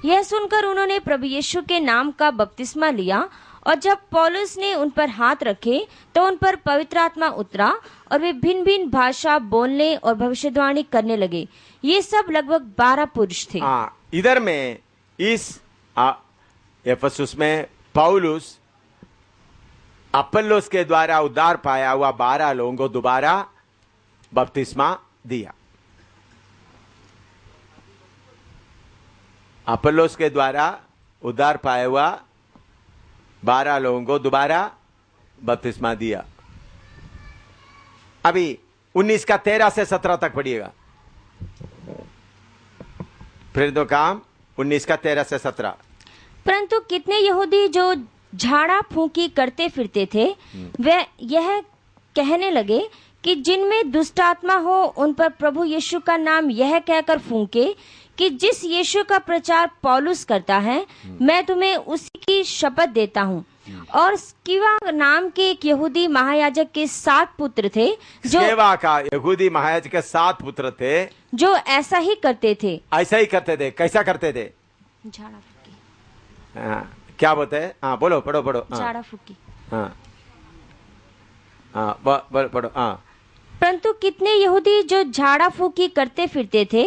यह सुनकर उन्होंने प्रभु यीशु के नाम का बपतिस्मा लिया, और जब पौलुस ने उन पर हाथ रखे तो उन पर पवित्र आत्मा उतरा और वे भिन्न भिन्न भाषा बोलने और भविष्यवाणी करने लगे। ये सब लगभग 12 पुरुष थे। इधर में इस इफिसुस में पौलुस अपोल्लोस के द्वारा उद्धार पाया हुआ 12 लोगों को दोबारा बपतिस्मा दिया। अपोल्लोस के द्वारा उद्धार पाया हुआ 12 लोगों को दोबारा बपतिस्मा दिया। अभी 19 का 13 से 17 तक पढ़िएगा। प्रेरितों का काम 19 का 13 से 17। परंतु कितने यहूदी जो झाड़ा फूंकी करते फिरते थे, वे यह कहने लगे कि जिनमें दुष्ट आत्मा हो उन पर प्रभु यीशु का नाम यह कहकर फूंके कि जिस यीशु का प्रचार पौलुस करता है, मैं तुम्हें उसी की शपथ देता हूँ। और स्किवा नाम के एक यहूदी महायाजक के 7 पुत्र थे स्केवा का यहूदी महायाजक के 7 पुत्र थे जो ऐसा ही करते थे। ऐसा ही करते थे। कैसा करते थे? झाड़ा फूकी। क्या बोलते हैं? हाँ बोलो, पढ़ो पढ़ो। झाड़ा फूकी। हाँ पढ़ो। हाँ परंतु कितने यहूदी जो झाड़ा फूकी करते फिरते थे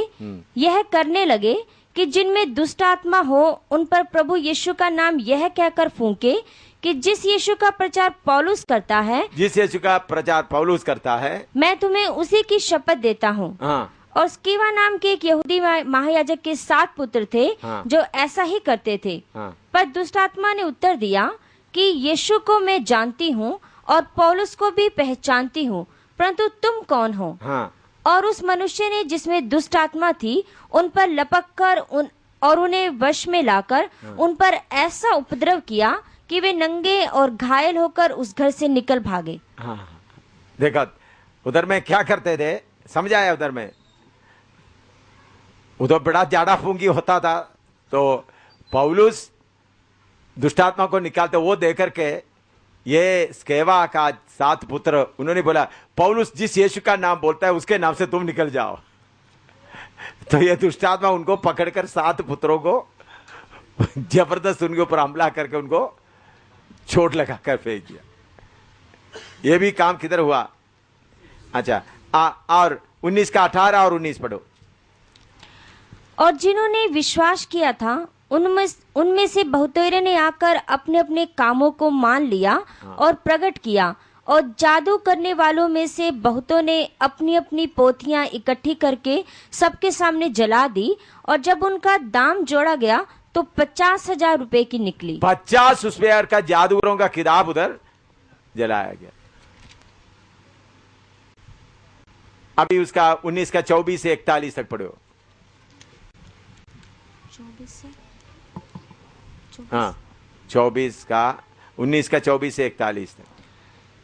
यह करने लगे कि जिनमें दुष्ट आत्मा हो उन पर प्रभु यीशु का नाम यह कहकर फूंके कि जिस यीशु का प्रचार पौलुस करता है, जिस यीशु का प्रचार पौलुस करता है, मैं तुम्हें उसी की शपथ देता हूँ। हाँ। और स्किवा नाम के एक यहूदी महायाजक के 7 पुत्र थे जो ऐसा ही करते थे। पर दुष्ट आत्मा ने उत्तर दिया कि यीशु को मैं जानती हूँ और पौलुस को भी पहचानती हूँ, परंतु तुम कौन हो? और उस मनुष्य ने जिसमें दुष्ट आत्मा थी उन पर लपककर और उन्हें वश में लाकर उन पर ऐसा उपद्रव किया कि वे नंगे और घायल होकर उस घर से निकल भागे। देखा उधर में क्या करते थे, समझ आया? उधर में उधर बड़ा जाड़ा फूंकी होता था तो पौलुस दुष्टात्मा को निकालते, वो देकर के ये स्केवा का 7 पुत्र उन्होंने बोला पौलुस जिस यीशु का नाम बोलता है उसके नाम से तुम निकल जाओ। तो ये दुष्टात्मा उनको पकड़कर 7 पुत्रों को जबरदस्त उनके ऊपर हमला करके उनको चोट लगाकर फेंक दिया। ये भी काम किधर हुआ? अच्छा और 19 का 18 और 19 पढ़ो। और जिन्होंने विश्वास किया था उनमें से बहुतेरे ने आकर अपने अपने कामों को मान लिया और प्रकट किया, और जादू करने वालों में से बहुतों ने अपनी अपनी पोथियां इकट्ठी करके सबके सामने जला दी, और जब उनका दाम जोड़ा गया तो 50,000 रुपए की निकली। 50,000 का जादूगरों का किताब उधर जलाया गया। अभी उसका 19 का 24 से 41 तक पढ़ो। 24 का 19 का 24 से 41 तक।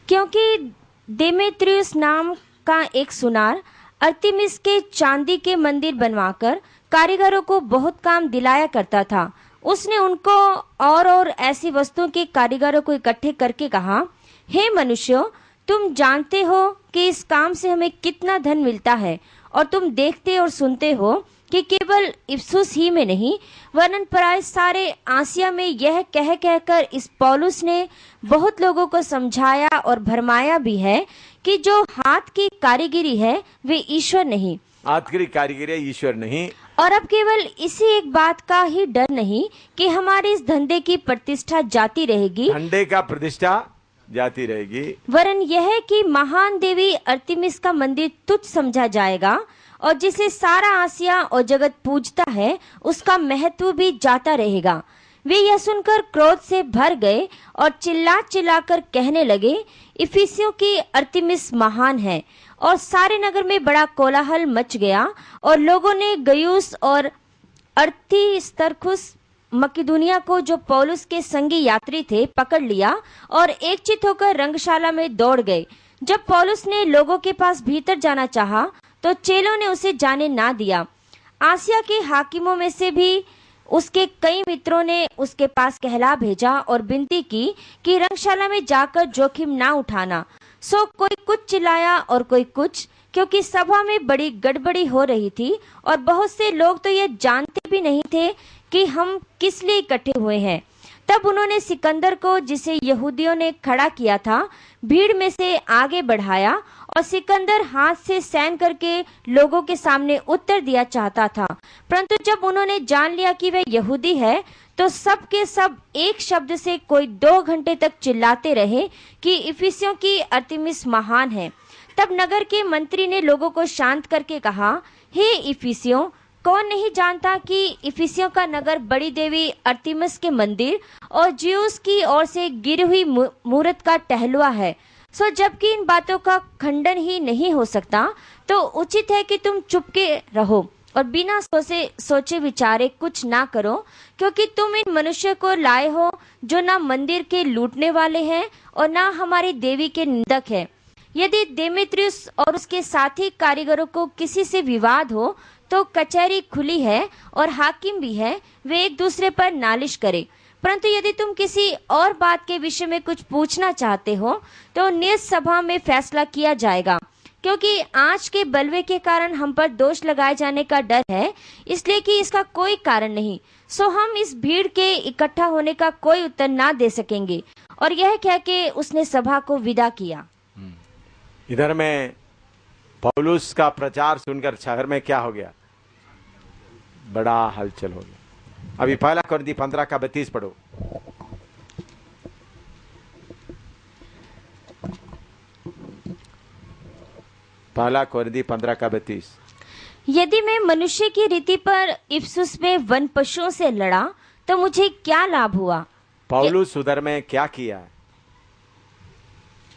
क्योंकि देमेत्रियुस नाम का एक सुनार अर्तिमिस के चांदी के मंदिर बनवाकर कारीगरों को बहुत काम दिलाया करता था। उसने उनको और ऐसी वस्तुओं के कारीगरों को इकट्ठे करके कहा, हे मनुष्यों, तुम जानते हो कि इस काम से हमें कितना धन मिलता है, और तुम देखते और सुनते हो कि केवल इफिसुस ही में नहीं वरन प्राय सारे आसिया में यह कह कहकर इस पौलुस ने बहुत लोगों को समझाया और भरमाया भी है कि जो हाथ की कारीगिरी है वे ईश्वर नहीं। हाथ की कारीगिरी ईश्वर नहीं। और अब केवल इसी एक बात का ही डर नहीं कि हमारे इस धंधे की प्रतिष्ठा जाती रहेगी, धंधे का प्रतिष्ठा जाती रहेगी, वरन यह कि महान देवी अर्तिमिस का मंदिर तुच्छ समझा जाएगा, और जिसे सारा आसिया और जगत पूजता है उसका महत्व भी जाता रहेगा। वे यह सुनकर क्रोध से भर गए और चिल्ला चिल्लाकर कहने लगे, इफिसियों की अर्तिमिस महान है। और सारे नगर में बड़ा कोलाहल मच गया, और लोगों ने गयुस और अरिस्तार्खुस मकिदुनिया को, जो पौलुस के संगी यात्री थे, पकड़ लिया और एकचित होकर रंगशाला में दौड़ गए। जब पौलुस ने लोगों के पास भीतर जाना चाहा तो चेलों ने उसे जाने ना दिया। आसिया के हाकिमों में से भी उसके कई मित्रों ने उसके पास कहला भेजा और विनती की कि रंगशाला में जाकर जोखिम ना उठाना। सो कोई कुछ चिल्लाया और कोई कुछ, क्योंकि सभा में बड़ी गड़बड़ी हो रही थी, और बहुत से लोग तो यह जानते भी नहीं थे कि हम किस लिए इकट्ठे हुए हैं। तब उन्होंने सिकंदर को, जिसे यहूदियों ने खड़ा किया था, भीड़ में से आगे बढ़ाया, और सिकंदर हाथ से सैन करके लोगों के सामने उत्तर दिया चाहता था, परंतु जब उन्होंने जान लिया कि वह यहूदी है तो सब के सब एक शब्द से कोई 2 घंटे तक चिल्लाते रहे कि इफिसियों की अर्तिमिस महान है। तब नगर के मंत्री ने लोगों को शांत करके कहा, हे इफिसियों, कौन नहीं जानता कि इफिसियों का नगर बड़ी देवी अर्तिमिस के मंदिर और ज्यूस की ओर से गिरी हुई मूरत का टहलुआ है। सो जबकि इन बातों का खंडन ही नहीं हो सकता, तो उचित है कि तुम चुपके रहो और बिना सोचे विचारे कुछ ना करो, क्योंकि तुम इन मनुष्य को लाए हो जो ना मंदिर के लूटने वाले हैं और ना हमारी देवी के निंदक है। यदि देमेत्रियुस और उसके साथी कारीगरों को किसी से विवाद हो तो कचहरी खुली है और हाकिम भी है, वे एक दूसरे पर नालिश करें। परंतु यदि तुम किसी और बात के विषय में कुछ पूछना चाहते हो तो निज सभा में फैसला किया जाएगा, क्योंकि आज के बलवे के कारण हम पर दोष लगाए जाने का डर है, इसलिए कि इसका कोई कारण नहीं। सो हम इस भीड़ के इकट्ठा होने का कोई उत्तर ना दे सकेंगे। और यह कह के उसने सभा को विदा किया। इधर में पौलुस का प्रचार सुनकर शहर में क्या हो गया? बड़ा हलचल हो गया। अभी पहला कुरिन्थी 15 का 32 पढ़ो। पहला कुरिन्थी 15 का 32। यदि मैं मनुष्य की रीति पर इफिसुस में वन पशुओं से लड़ा तो मुझे क्या लाभ हुआ? पौलुस उधर में क्या किया है?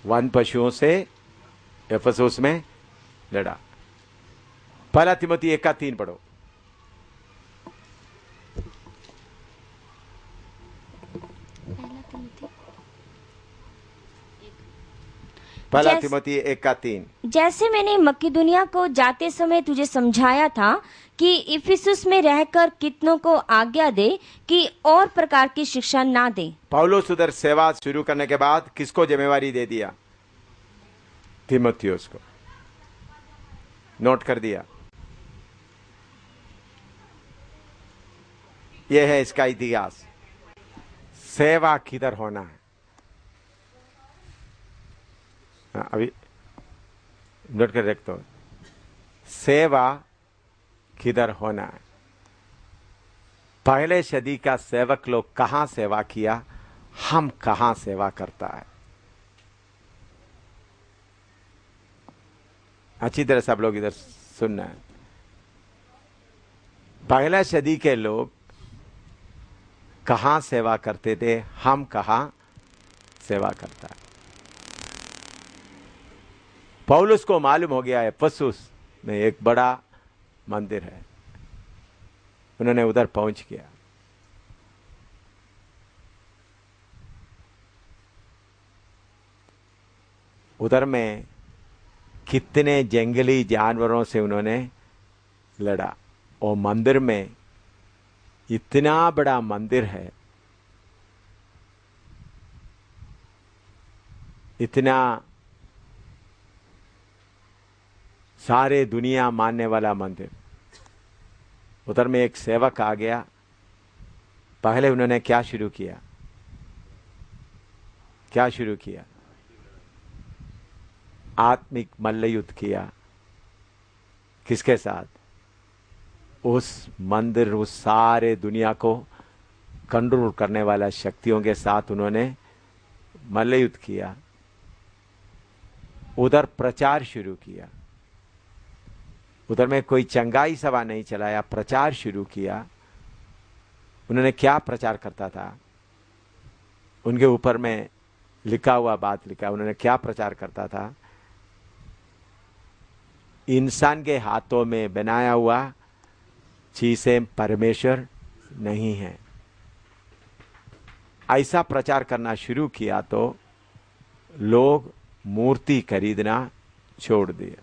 वन पशुओं से इफिसुस में लड़ा। पहला तिमोथी 1 का 3 पढ़ो। पहला तिमोथी 1 का 3। जैसे मैंने मकिदुनिया को जाते समय तुझे समझाया था कि इफिसुस में रहकर कितनों को आज्ञा दे कि और प्रकार की शिक्षा ना दे। पौलुस उधर सेवा शुरू करने के बाद किसको जिम्मेवारी दे दिया? तीमुथियुस को। नोट कर दिया। यह है इसका इतिहास। सेवा किधर होना है? अभी नोट कर रखते हो। सेवा किधर होना है? पहले सदी का सेवक लोग कहां सेवा किया, हम कहां सेवा करता है? अच्छी तरह सब लोग इधर सुनना है। पहले सदी के लोग कहां सेवा करते थे, हम कहां सेवा करता है? पौलुस को मालूम हो गया है इफिसुस में एक बड़ा मंदिर है। उन्होंने उधर पहुंच गया। उधर में कितने जंगली जानवरों से उन्होंने लड़ा। और मंदिर में इतना बड़ा मंदिर है, इतना सारे दुनिया मानने वाला मंदिर। उधर में एक सेवक आ गया। पहले उन्होंने क्या शुरू किया? क्या शुरू किया? आत्मिक मल्लयुद्ध किया। किसके साथ? उस मंदिर, उस सारे दुनिया को कंट्रोल करने वाला शक्तियों के साथ उन्होंने मल्लयुद्ध किया। उधर प्रचार शुरू किया। उधर में कोई चंगाई सभा नहीं चलाया, प्रचार शुरू किया। उन्होंने क्या प्रचार करता था? उनके ऊपर में लिखा हुआ बात लिखा। उन्होंने क्या प्रचार करता था? इंसान के हाथों में बनाया हुआ चीजें परमेश्वर नहीं है। ऐसा प्रचार करना शुरू किया तो लोग मूर्ति खरीदना छोड़ दिए।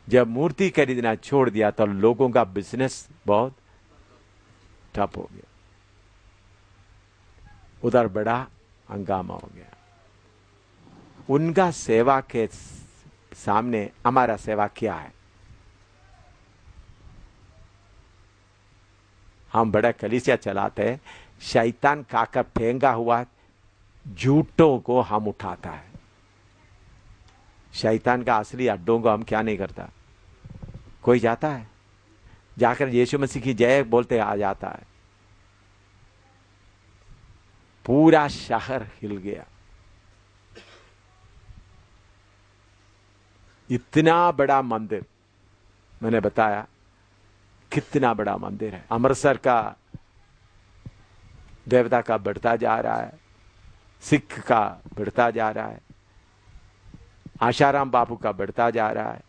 जब मूर्ति खरीदना छोड़ दिया तो लोगों का बिजनेस बहुत ठप हो गया। उधर बड़ा हंगामा हो गया। उनका सेवा के सामने हमारा सेवा क्या है? हम बड़ा कलीसिया चलाते हैं, शैतान खाकर फेंका हुआ झूठों को हम उठाता है। शैतान का असली अड्डों को हम क्या नहीं करता? कोई जाता है, जाकर यीशु मसीह की जय बोलते आ जाता है। पूरा शहर हिल गया। इतना बड़ा मंदिर, मैंने बताया कितना बड़ा मंदिर है। अमृतसर का देवता का बढ़ता जा रहा है, सिख का बढ़ता जा रहा है, आशाराम बापू का बढ़ता जा रहा है,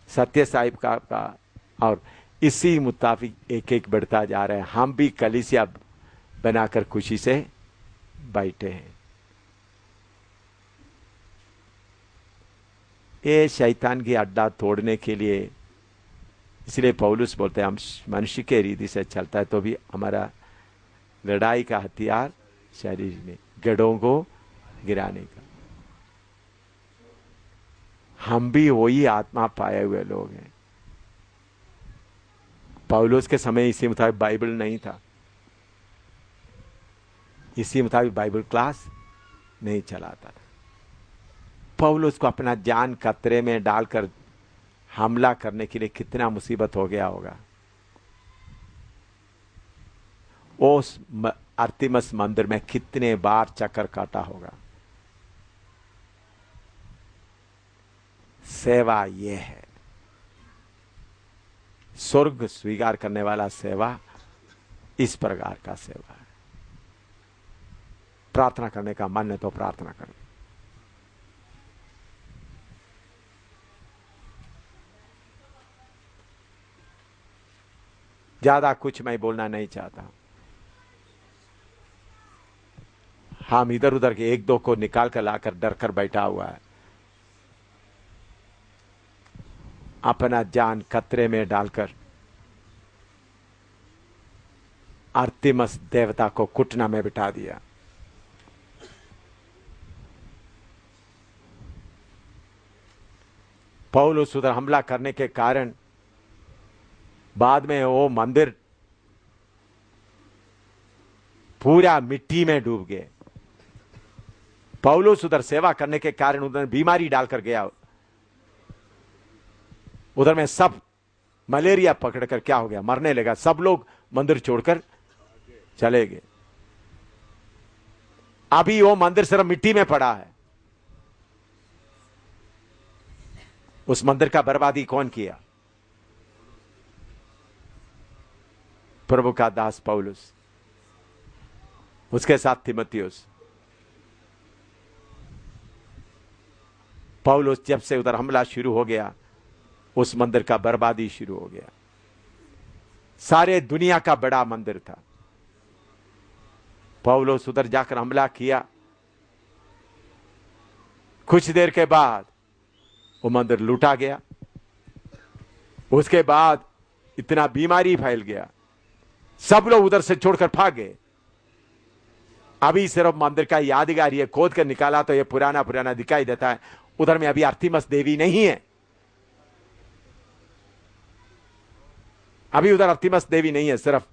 सत्य साहिब का और इसी मुताबिक एक एक बढ़ता जा रहा है। हम भी कलीसिया बनाकर खुशी से बैठे हैं। ये शैतान की अड्डा तोड़ने के लिए इसलिए पौलुस बोलते हैं हम मनुष्य के रीति से चलता है तो भी हमारा लड़ाई का हथियार शरीर में गढ़ों को गिराने का। हम भी वही आत्मा पाए हुए लोग हैं। पौलुस के समय इसी मुताबिक बाइबल नहीं था, इसी मुताबिक बाइबल क्लास नहीं चलाता था। पौलुस को अपना जान खतरे में डालकर हमला करने के लिए कितना मुसीबत हो गया होगा। उस अर्तिमस मंदिर में कितने बार चक्कर काटा होगा। सेवा ये है, स्वर्ग स्वीकार करने वाला सेवा इस प्रकार का सेवा है। प्रार्थना करने का मन है तो प्रार्थना करें। ज्यादा कुछ मैं बोलना नहीं चाहता। हम इधर उधर के एक दो को निकाल कर लाकर डर कर बैठा हुआ है। अपना जान खतरे में डालकर अर्तिमस देवता को कुटना में बिठा दिया। पौलुस उधर हमला करने के कारण बाद में वो मंदिर पूरा मिट्टी में डूब गए। पौलुस उधर सेवा करने के कारण उधर बीमारी डालकर गया। उधर में सब मलेरिया पकड़कर क्या हो गया, मरने लगा। सब लोग मंदिर छोड़कर चले गए। अभी वो मंदिर सिर्फ मिट्टी में पड़ा है। उस मंदिर का बर्बादी कौन किया? प्रभु का दास पौलुस, उसके साथ तीमुथियुस। पौलुस जब से उधर हमला शुरू हो गया, उस मंदिर का बर्बादी शुरू हो गया। सारे दुनिया का बड़ा मंदिर था। पौलुस उधर जाकर हमला किया। कुछ देर के बाद वो मंदिर लूटा गया। उसके बाद इतना बीमारी फैल गया, सब लोग उधर से छोड़कर भाग गए। अभी सिर्फ मंदिर का यादगार ये खोद कर निकाला तो ये पुराना पुराना दिखाई देता है। उधर में अभी अर्तिमस देवी नहीं है। अभी उधर अर्तिमस देवी नहीं है, सिर्फ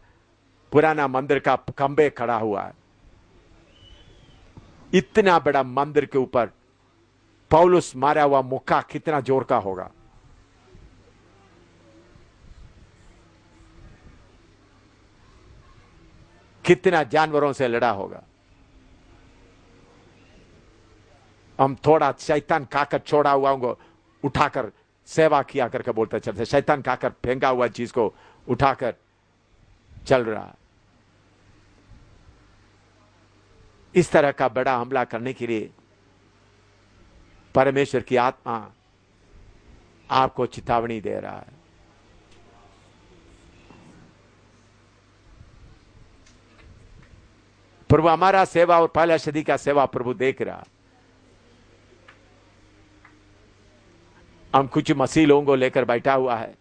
पुराना मंदिर का खंबे खड़ा हुआ है। इतना बड़ा मंदिर के ऊपर पौलुस मारा हुआ मुक्का कितना जोर का होगा। कितना जानवरों से लड़ा होगा। हम थोड़ा शैतान खाकर छोड़ा हुआ उनको उठाकर सेवा किया करके बोलते चलते। शैतान खाकर फेंका हुआ चीज को उठाकर चल रहा। इस तरह का बड़ा हमला करने के लिए परमेश्वर की आत्मा आपको चेतावनी दे रहा है। प्रभु हमारा सेवा और पहला सदी का सेवा प्रभु देख रहा। हम कुछ मसीह लोगों को लेकर बैठा हुआ है,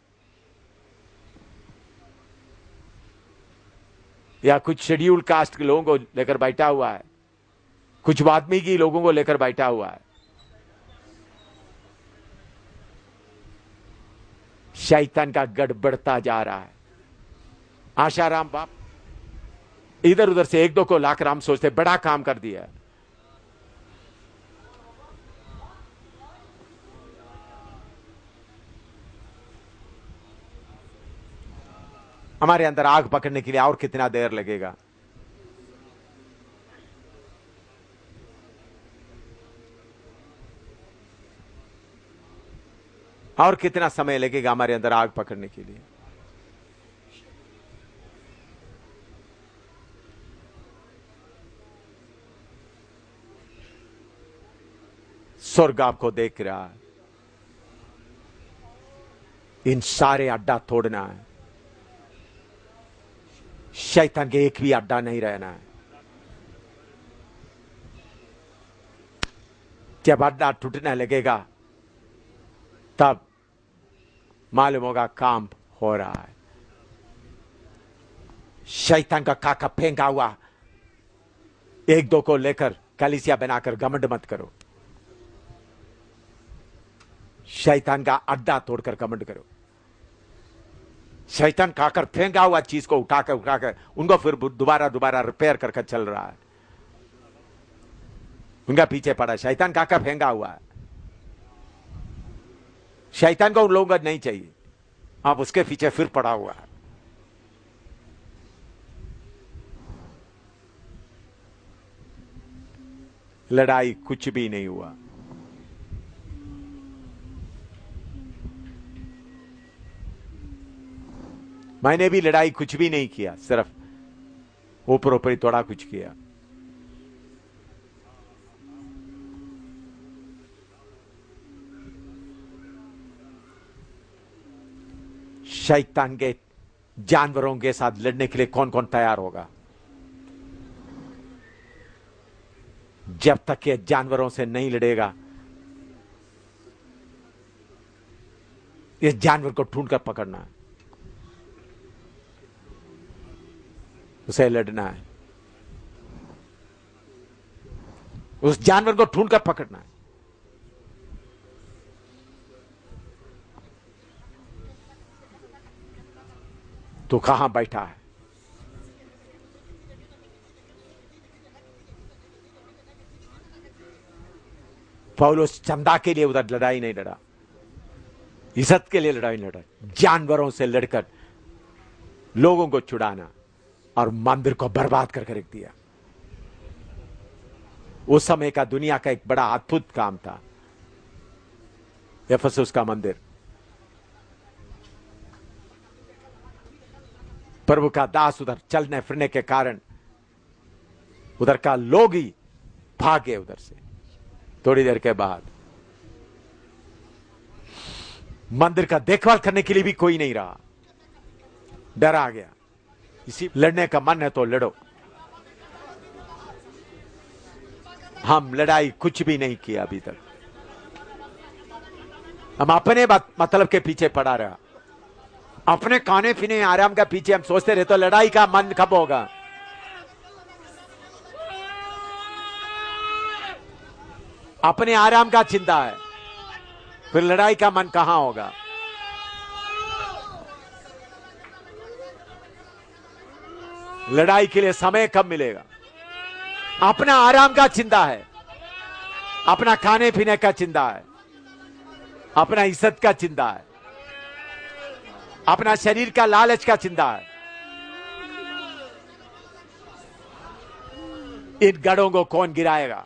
या कुछ शेड्यूल कास्ट के लोगों को लेकर बैठा हुआ है, कुछ वाल्मीकि लोगों को लेकर बैठा हुआ है। शैतान का गढ़ बढ़ता जा रहा है। आशाराम बाप इधर उधर से एक दो को लाकर हम सोचते बड़ा काम कर दिया। हमारे अंदर आग पकड़ने के लिए और कितना देर लगेगा? और कितना समय लगेगा हमारे अंदर आग पकड़ने के लिए? स्वर्ग आपको देख रहा है। इन सारे अड्डा तोड़ना है। शैतान के एक भी अड्डा नहीं रहना है। जब अड्डा टूटने लगेगा तब मालूम होगा काम हो रहा है। शैतान का काका फेंका हुआ एक दो को लेकर कलीसिया बनाकर घमंड मत करो। शैतान का अड्डा तोड़कर घमंड करो। शैतान खाकर फेंका हुआ चीज को उठाकर उनको फिर दोबारा रिपेयर करके चल रहा है। उनका पीछे पड़ा। शैतान खाकर फेंका हुआ है। शैतान को उन लोगों को नहीं चाहिए। आप उसके पीछे फिर पड़ा हुआ है। लड़ाई कुछ भी नहीं हुआ। मैंने भी लड़ाई कुछ भी नहीं किया, सिर्फ ऊपर ऊपर थोड़ा कुछ किया। शैतान के जानवरों के साथ लड़ने के लिए कौन कौन तैयार होगा? जब तक ये जानवरों से नहीं लड़ेगा, इस जानवर को ढूंढकर पकड़ना है, उसे लड़ना है, उस जानवर को ढूंढकर पकड़ना है। तो कहां बैठा है? पौलुस चंदा के लिए उधर लड़ाई नहीं लड़ा, इज्जत के लिए लड़ाई लड़ा। जानवरों से लड़कर लोगों को छुड़ाना और मंदिर को बर्बाद करके रख दिया। उस समय का दुनिया का एक बड़ा अद्भुत काम था एफेसुस का मंदिर। प्रभु का दास उधर चलने फिरने के कारण उधर का लोग ही भागे उधर से। थोड़ी देर के बाद मंदिर का देखभाल करने के लिए भी कोई नहीं रहा, डर आ गया। इसी लड़ने का मन है तो लड़ो। हम लड़ाई कुछ भी नहीं किया अभी तक। हम अपने मतलब के पीछे पड़ा रहा, अपने खाने पीने आराम का पीछे हम सोचते रहे, तो लड़ाई का मन कब होगा? अपने आराम का चिंता है, फिर लड़ाई का मन कहां होगा? लड़ाई के लिए समय कब मिलेगा? अपना आराम का चिंता है, अपना खाने पीने का चिंता है, अपना इज्जत का चिंता है, अपना शरीर का लालच का चिंता है। इन गढ़ों को कौन गिराएगा?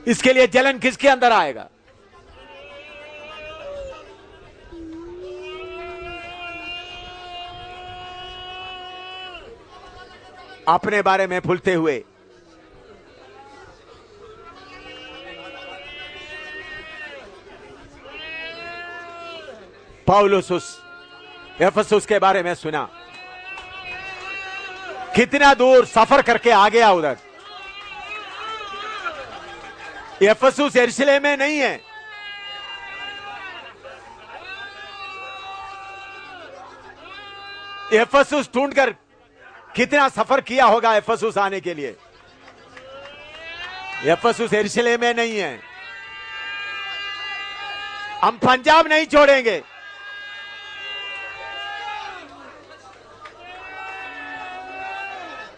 इसके लिए जलन किसके अंदर आएगा? अपने बारे में भूलते हुए पौलुस एफेसुस के बारे में सुना, कितना दूर सफर करके आ गया उधर। एफेसुस यरूशलेम में नहीं है, एफेसुस ढूंढकर कितना सफर किया होगा एफेसुस आने के लिए। एफेसुस यरूशलेम में नहीं है। हम पंजाब नहीं छोड़ेंगे,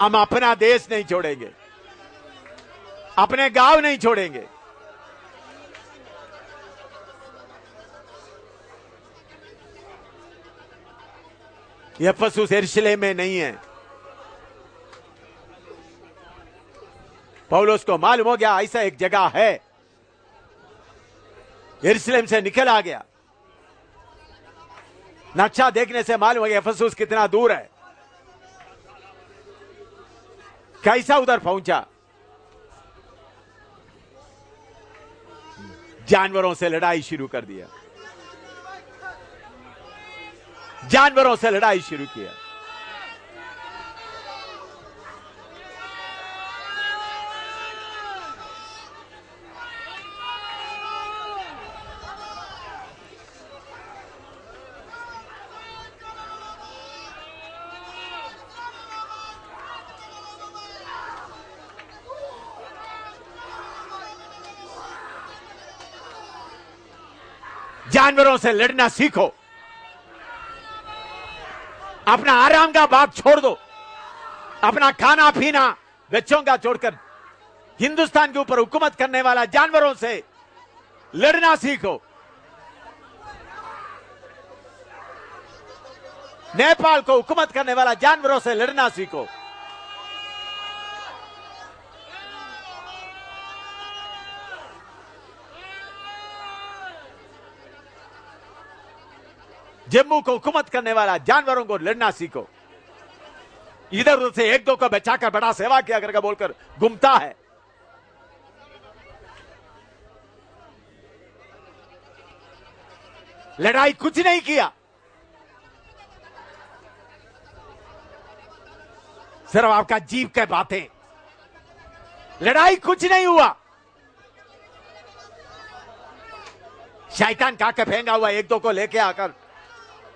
हम अपना देश नहीं छोड़ेंगे, अपने गांव नहीं छोड़ेंगे। एफेसुस यरूशलेम में नहीं है। पौलुस को मालूम हो गया ऐसा एक जगह है, यरूशलेम से निकल आ गया। नक्शा देखने से मालूम हो गया एफेसुस कितना दूर है। कैसा उधर पहुंचा? जानवरों से लड़ाई शुरू कर दिया, जानवरों से लड़ाई शुरू किया। जानवरों से लड़ना सीखो। अपना आराम का बात छोड़ दो, अपना खाना पीना बच्चों का छोड़कर हिंदुस्तान के ऊपर हुकूमत करने वाला जानवरों से लड़ना सीखो। नेपाल को हुकूमत करने वाला जानवरों से लड़ना सीखो। जम्मू को हुकूमत करने वाला जानवरों को लड़ना सीखो। इधर उधर से एक दो को बचाकर बड़ा सेवा किया करके बोलकर घूमता है। लड़ाई कुछ नहीं किया, सिर्फ आपका जीव के बातें। लड़ाई कुछ नहीं हुआ। शैतान का के फेंका हुआ एक दो को लेके आकर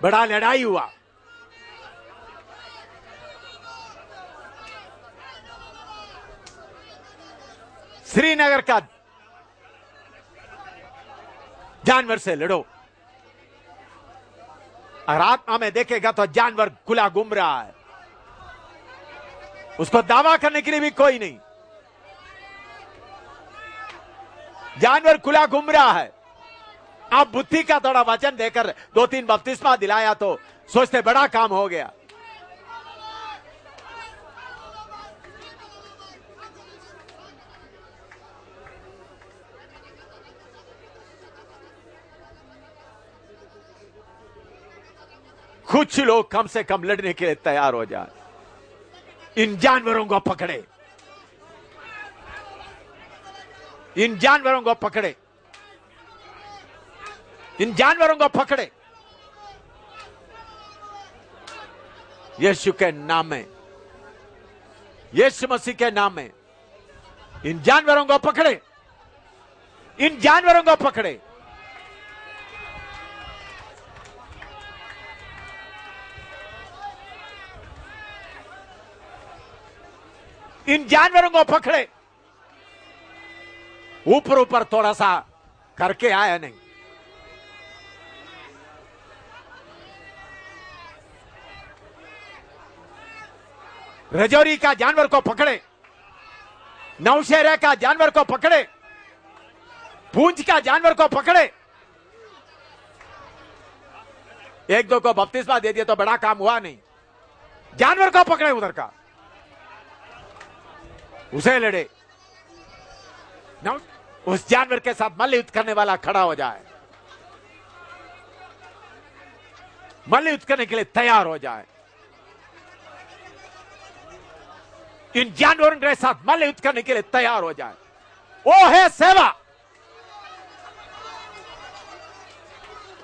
बड़ा लड़ाई हुआ। श्रीनगर का जानवर से लड़ो। अगर आत्मा में देखेगा तो जानवर खुला घूम रहा है, उसको दावा करने के लिए भी कोई नहीं। जानवर खुला घूम रहा है। आप बुद्धि का थोड़ा वचन देकर 2-3 बपतिस्मा दिलाया तो सोचते बड़ा काम हो गया। कुछ लोग कम से कम लड़ने के लिए तैयार हो जाए। इन जानवरों को पकड़े, इन जानवरों को पकड़े, इन जानवरों को पकड़े। यीशु के नाम में, यीशु मसीह के नाम में इन जानवरों को पकड़े, इन जानवरों को पकड़े। इन जानवरों को पकड़े। ऊपर ऊपर थोड़ा सा करके आया नहीं। रजौरी का जानवर को पकड़े, नौशहरा का जानवर को पकड़े, पूंछ का जानवर को पकड़े। एक दो को बपतिस्मा दे दिया तो बड़ा काम हुआ नहीं। जानवर को पकड़े, उधर का उसे लड़े। उस जानवर के साथ मल्ल युद्ध करने वाला खड़ा हो जाए, मल्ल युद्ध करने के लिए तैयार हो जाए। इन जानवरों के साथ मल्ल युद्ध करने के लिए तैयार हो जाए। वो है सेवा।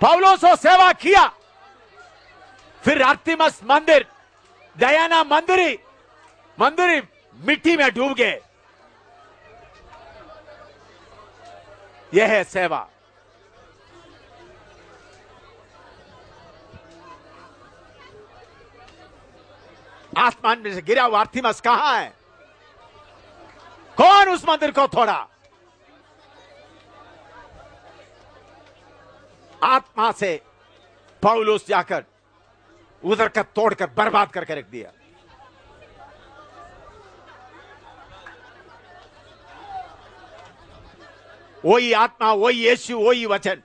पौलुस वो सेवा किया। फिर आर्तिमस मंदिर, दयाना मंदिर मिट्टी में डूब गए। यह है सेवा। आसमान में से गिरा हुआ आर्तिमस कहां है? कौन उस मंदिर को तोड़ा? आत्मा से पौलुस जाकर उधर का तोड़कर बर्बाद करके रख दिया। वही आत्मा, वही यीशु, वही वचन।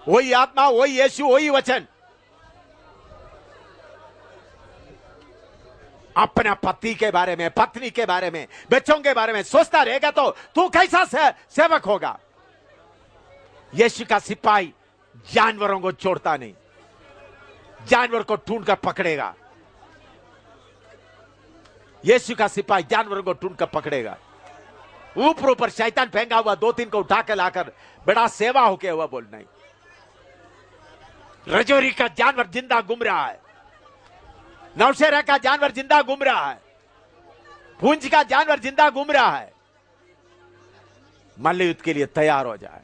वही आत्मा, वही यीशु, वही वचन। अपना पति के बारे में, पत्नी के बारे में, बच्चों के बारे में सोचता रहेगा तो तू कैसा सेवक होगा? यीशु का सिपाही जानवरों को छोड़ता नहीं, जानवर को ढूंढकर पकड़ेगा। यीशु का सिपाही जानवरों को ढूंढकर पकड़ेगा। ऊपर ऊपर शैतान फेंका हुआ 2-3 को उठा के लाकर बड़ा सेवा होके हुआ बोलना ही। रजौरी का जानवर जिंदा घूम रहा है, नौशहरा का जानवर जिंदा घूम रहा है, पूंछ का जानवर जिंदा घूम रहा है। मल्ल युद्ध के लिए तैयार हो जाए।